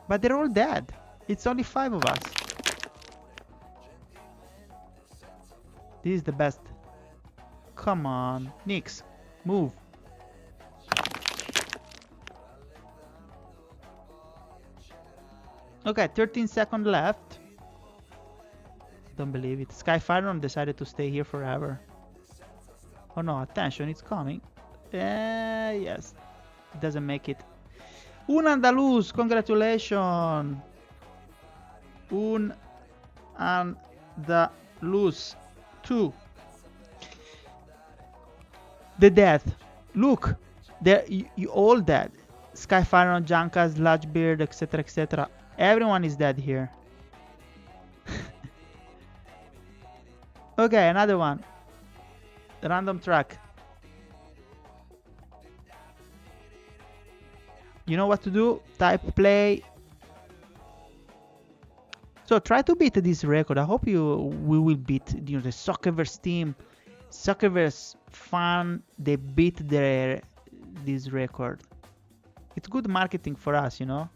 [SPEAKER 2] But they're all dead. It's only 5 of us. This is the best. Come on. Nickx, move. Okay, 13 seconds left. Don't believe it. Skyfiron decided to stay here forever. Oh no, attention, it's coming. Yes. It doesn't make it. Un Andaluz, congratulations. Un Andaluz 2. The death. Look, you all dead. Skyfiron, Jankas, Lodgebeard, etc., etc. Everyone is dead here. Okay, another one. Random track. You know what to do? Type play. So try to beat this record. I hope we will beat the Soccerverse team. Soccerverse fan, they beat this record. It's good marketing for us, you know.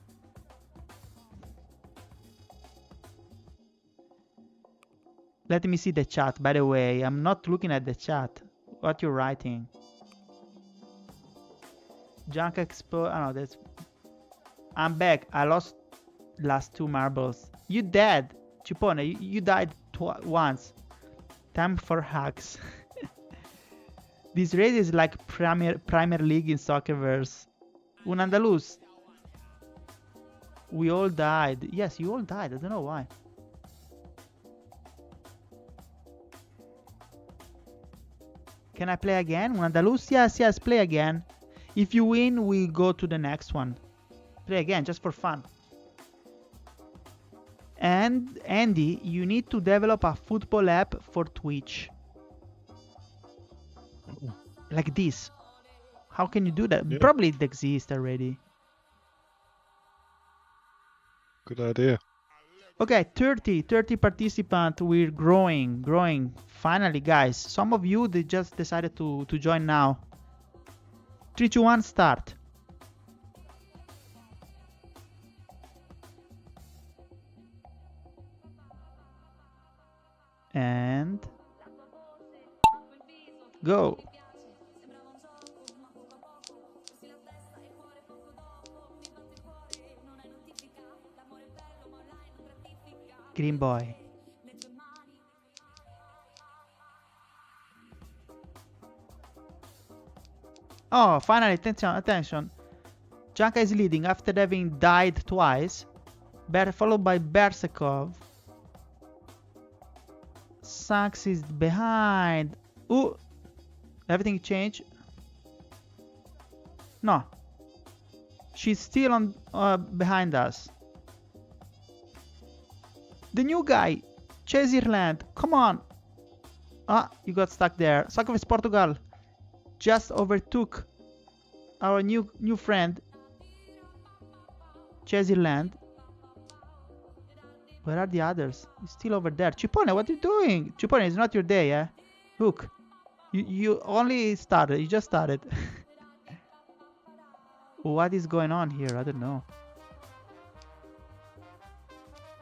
[SPEAKER 2] Let me see the chat. By the way, I'm not looking at the chat. What you're writing? Junk Expo. Oh no, that's. I'm back. I lost last 2 marbles. You dead, Chipone. You died once. Time for hacks. This race is like Premier League in Soccerverse. Un Andaluz. We all died. Yes, you all died. I don't know why. Can I play again? Un Andaluz? Yes, play again. If you win, we go to the next one. Play again, just for fun. And Andy, you need to develop a football app for Twitch. Like this. How can you do that? Yeah. Probably it exists already.
[SPEAKER 3] Good idea.
[SPEAKER 2] Okay, 30 participants. We're growing. Finally, guys. Some of you, they just decided to join now. 3, 2, 1, start. Green boy. Oh, finally, attention. Janka is leading after having died twice. Followed by Bersekov. Sax is behind. Ooh! Everything changed. No. She's still on behind us. The new guy. Chase Ireland. Come on. Ah, you got stuck there. Soccerverse Portugal just overtook our new friend. Chase Ireland. Where are the others? He's still over there. Chipone, what are you doing? Chipone, it's not your day, eh? Look. You only started. You just started. What is going on here? I don't know.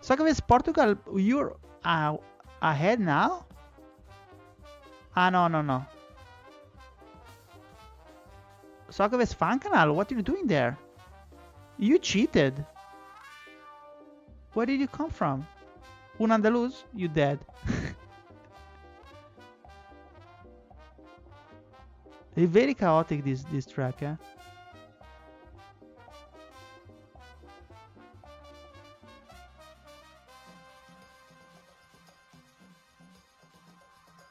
[SPEAKER 2] Soccerverse Portugal, you're ahead now? Ah, no. Soccerverse Fan Canal, what are you doing there? You cheated. Where did you come from? Un Andaluz, you dead. It's very chaotic this track, eh?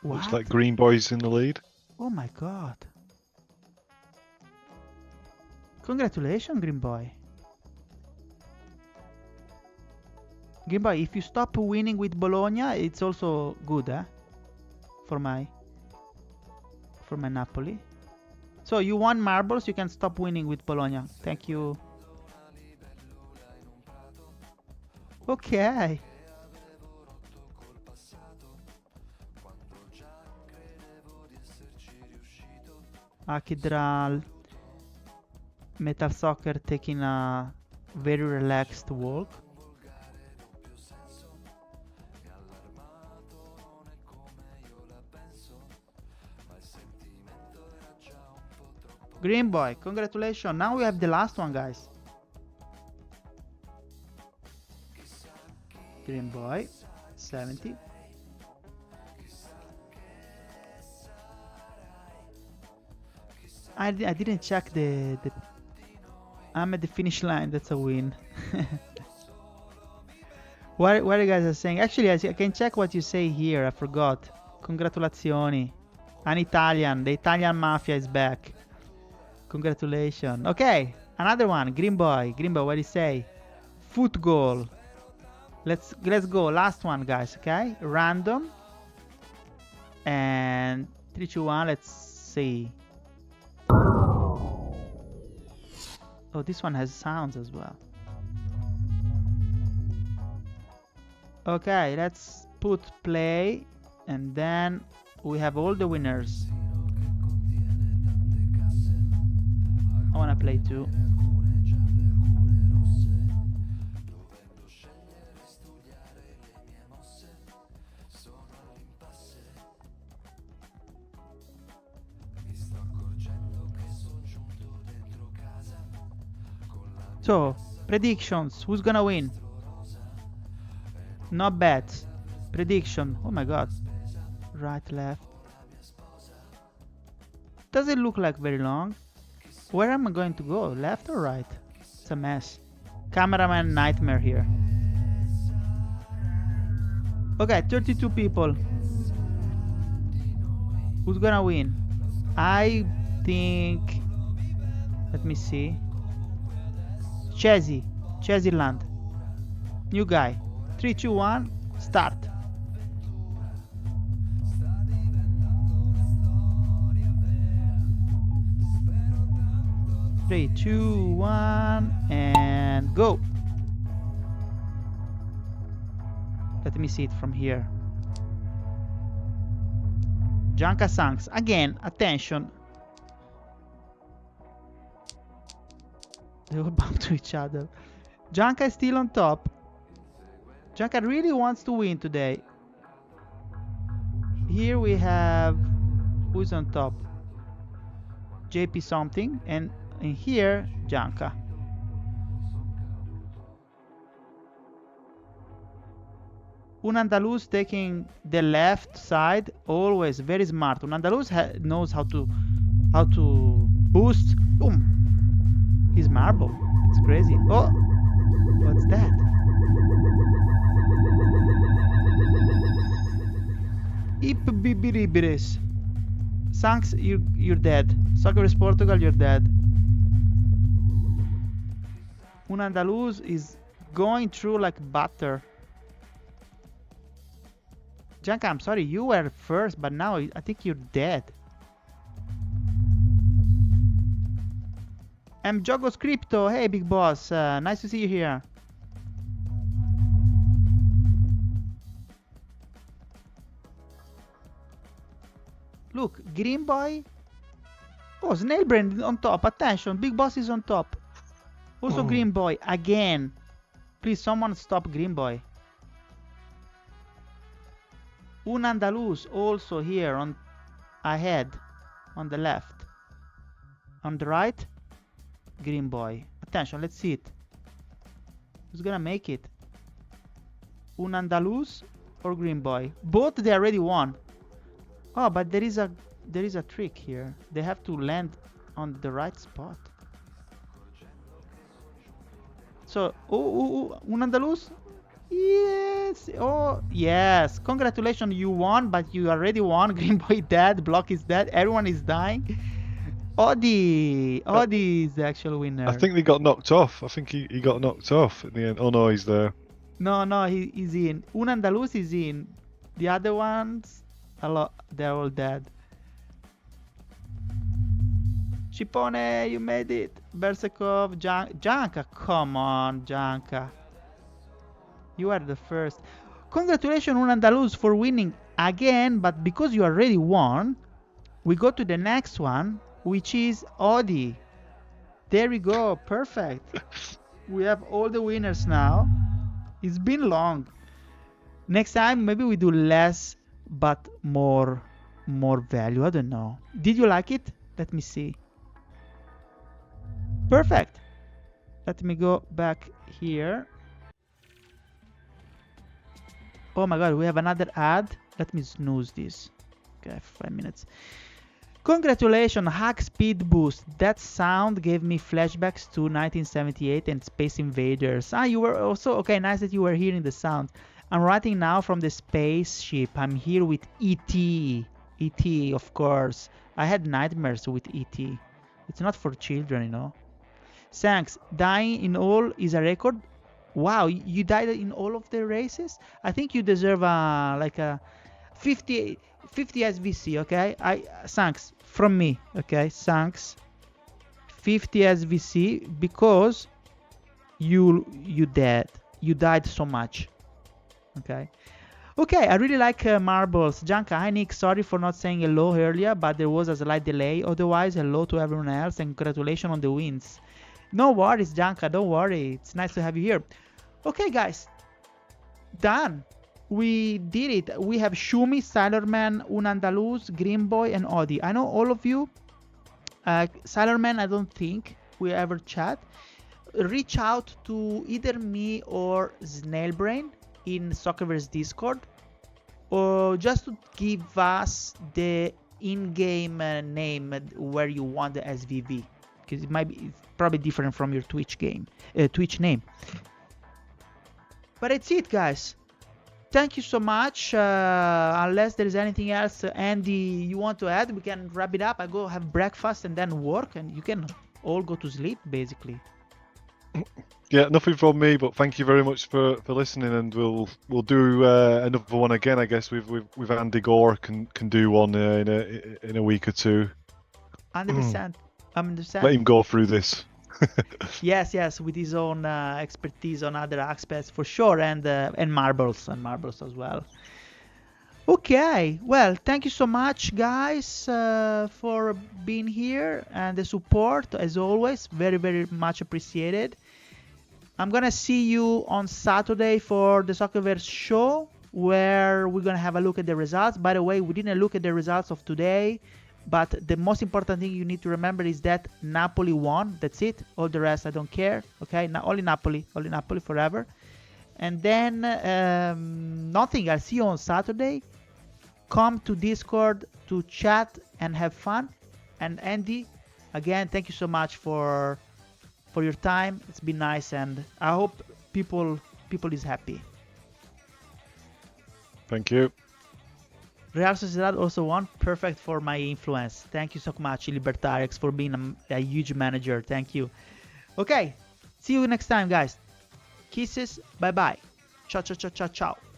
[SPEAKER 2] What?
[SPEAKER 3] Looks like Green Boy's in the lead.
[SPEAKER 2] Oh my god. Congratulations, Green Boy. Green Boy, if you stop winning with Bologna, it's also good, eh? For my Napoli. So you won marbles, you can stop winning with Bologna. Thank you. Okay. Akidral. Metal Soccer taking a very relaxed walk. Green Boy, congratulations. Now we have the last one, guys. Green Boy, 70. I didn't check the I'm at the finish line. That's a win. What you guys are saying? Actually, I can check what you say here. I forgot. Congratulazioni. An Italian. The Italian mafia is back. Congratulations. Okay, another one. Green Boy. Green Boy, what do you say? Foot goal. Let's go. Last one, guys. Okay, random. And 3, 2, 1. Let's see. Oh, this one has sounds as well. Okay, let's put play, and then we have all the winners. I wanna play too. So, predictions. Who's gonna win? Not bad. Prediction. Oh my god. Right, left. Does it look like very long? Where am I going to go? Left or right? It's a mess. Cameraman nightmare here. Okay, 32 people. Who's gonna win? I think... Let me see. Chesy Land. New guy. 3, 2, 1. Start. Three, 2, 1, and go. Let me see it from here. Janka Sanks. Again, attention. They all bump to each other. Janka is still on top. Janka really wants to win today. Here we have... Who's on top? JP something. And in here, Janka. Un Andaluz taking the left side, always very smart. Un Andaluz knows how to boost. Boom! His marble. It's crazy. Oh, what's that? Ipbibiribiris. Thanks, you're dead. Soccerverse Portugal, you're dead. Un Andaluz is going through like butter. Janka, I'm sorry, you were first, but now I think you're dead. I'm Jogos Crypto. Hey, big boss. Nice to see you here. Look, Green Boy. Oh, Snailbrain on top. Attention, big boss is on top. Also, Green Boy again. Please, someone stop Green Boy. Un Andaluz also here on ahead, on the left. On the right, Green Boy. Attention, let's see it. Who's gonna make it? Un Andaluz or Green Boy? Both they already won. Oh, but there is a trick here. They have to land on the right spot. So, Un Andaluz. Yes. Oh, yes. Congratulations, you won, but you already won. Green Boy dead. Block is dead. Everyone is dying. Odi is the actual winner.
[SPEAKER 3] I think they got knocked off. I think he got knocked off at the end. Oh no, he's there.
[SPEAKER 2] No, he's in. Un Andaluz is in. The other ones, they're all dead. Chipone, you made it. Bersekov, Janka, come on, Janka. You are the first. Congratulations, Un Andaluz, for winning again, but because you already won, we go to the next one, which is Odi. There we go, perfect. We have all the winners now. It's been long. Next time, maybe we do less, but more value. I don't know. Did you like it? Let me see. Perfect. Let me go back here. Oh my god, we have another ad. Let me snooze this. Okay, 5 minutes. Congratulations, Hack Speed Boost. That sound gave me flashbacks to 1978 and Space Invaders. You were also... Okay, nice that you were hearing the sound. I'm writing now from the spaceship. I'm here with E.T. E.T., of course. I had nightmares with E.T. It's not for children, you know. Thanks. Dying in all is a record. Wow, you died in all of the races? I think you deserve like a 50 SVC, okay? Thanks from me, okay? Thanks. 50 SVC because you died so much. Okay. Okay, I really like marbles. Janka, hi Nick, sorry for not saying hello earlier, but there was a slight delay. Otherwise, hello to everyone else and congratulations on the wins. No worries, Janka, don't worry. It's nice to have you here. Okay, guys. Done. We did it. We have Shumi, Sailorman, Un Andaluz, Green Boy, and Odi. I know all of you. Sailorman, I don't think we ever chat. Reach out to either me or Snailbrain in Soccerverse Discord, or just to give us the in-game name where you want the SVV, because it's probably different from your Twitch name. But that's it, guys. Thank you so much. Unless there is anything else, Andy, you want to add, we can wrap it up. I go have breakfast and then work, and you can all go to sleep, basically.
[SPEAKER 3] Yeah, nothing from me, but thank you very much for listening, and we'll do another one again, I guess, with Andy Gore. Can do one in a week or two.
[SPEAKER 2] 100%. Understand.
[SPEAKER 3] Let him go through this.
[SPEAKER 2] Yes, with his own expertise on other aspects for sure, and marbles as well. Okay, well, thank you so much, guys, for being here and the support, as always. Very, very much appreciated. I'm gonna see you on Saturday for the Soccerverse show, where we're gonna have a look at the results. By the way, we didn't look at the results of today, but the most important thing you need to remember is that Napoli won. That's it. All the rest, I don't care. Okay, now only Napoli forever. And then nothing. I'll see you on Saturday. Come to Discord to chat and have fun. And Andy, again, thank you so much for your time. It's been nice, and I hope people is happy.
[SPEAKER 3] Thank you.
[SPEAKER 2] Real Sociedad also won. Perfect for my influence. Thank you so much, Libertarians, for being a huge manager. Thank you. Okay, see you next time, guys. Kisses. Bye bye. Ciao, ciao, ciao, ciao, ciao.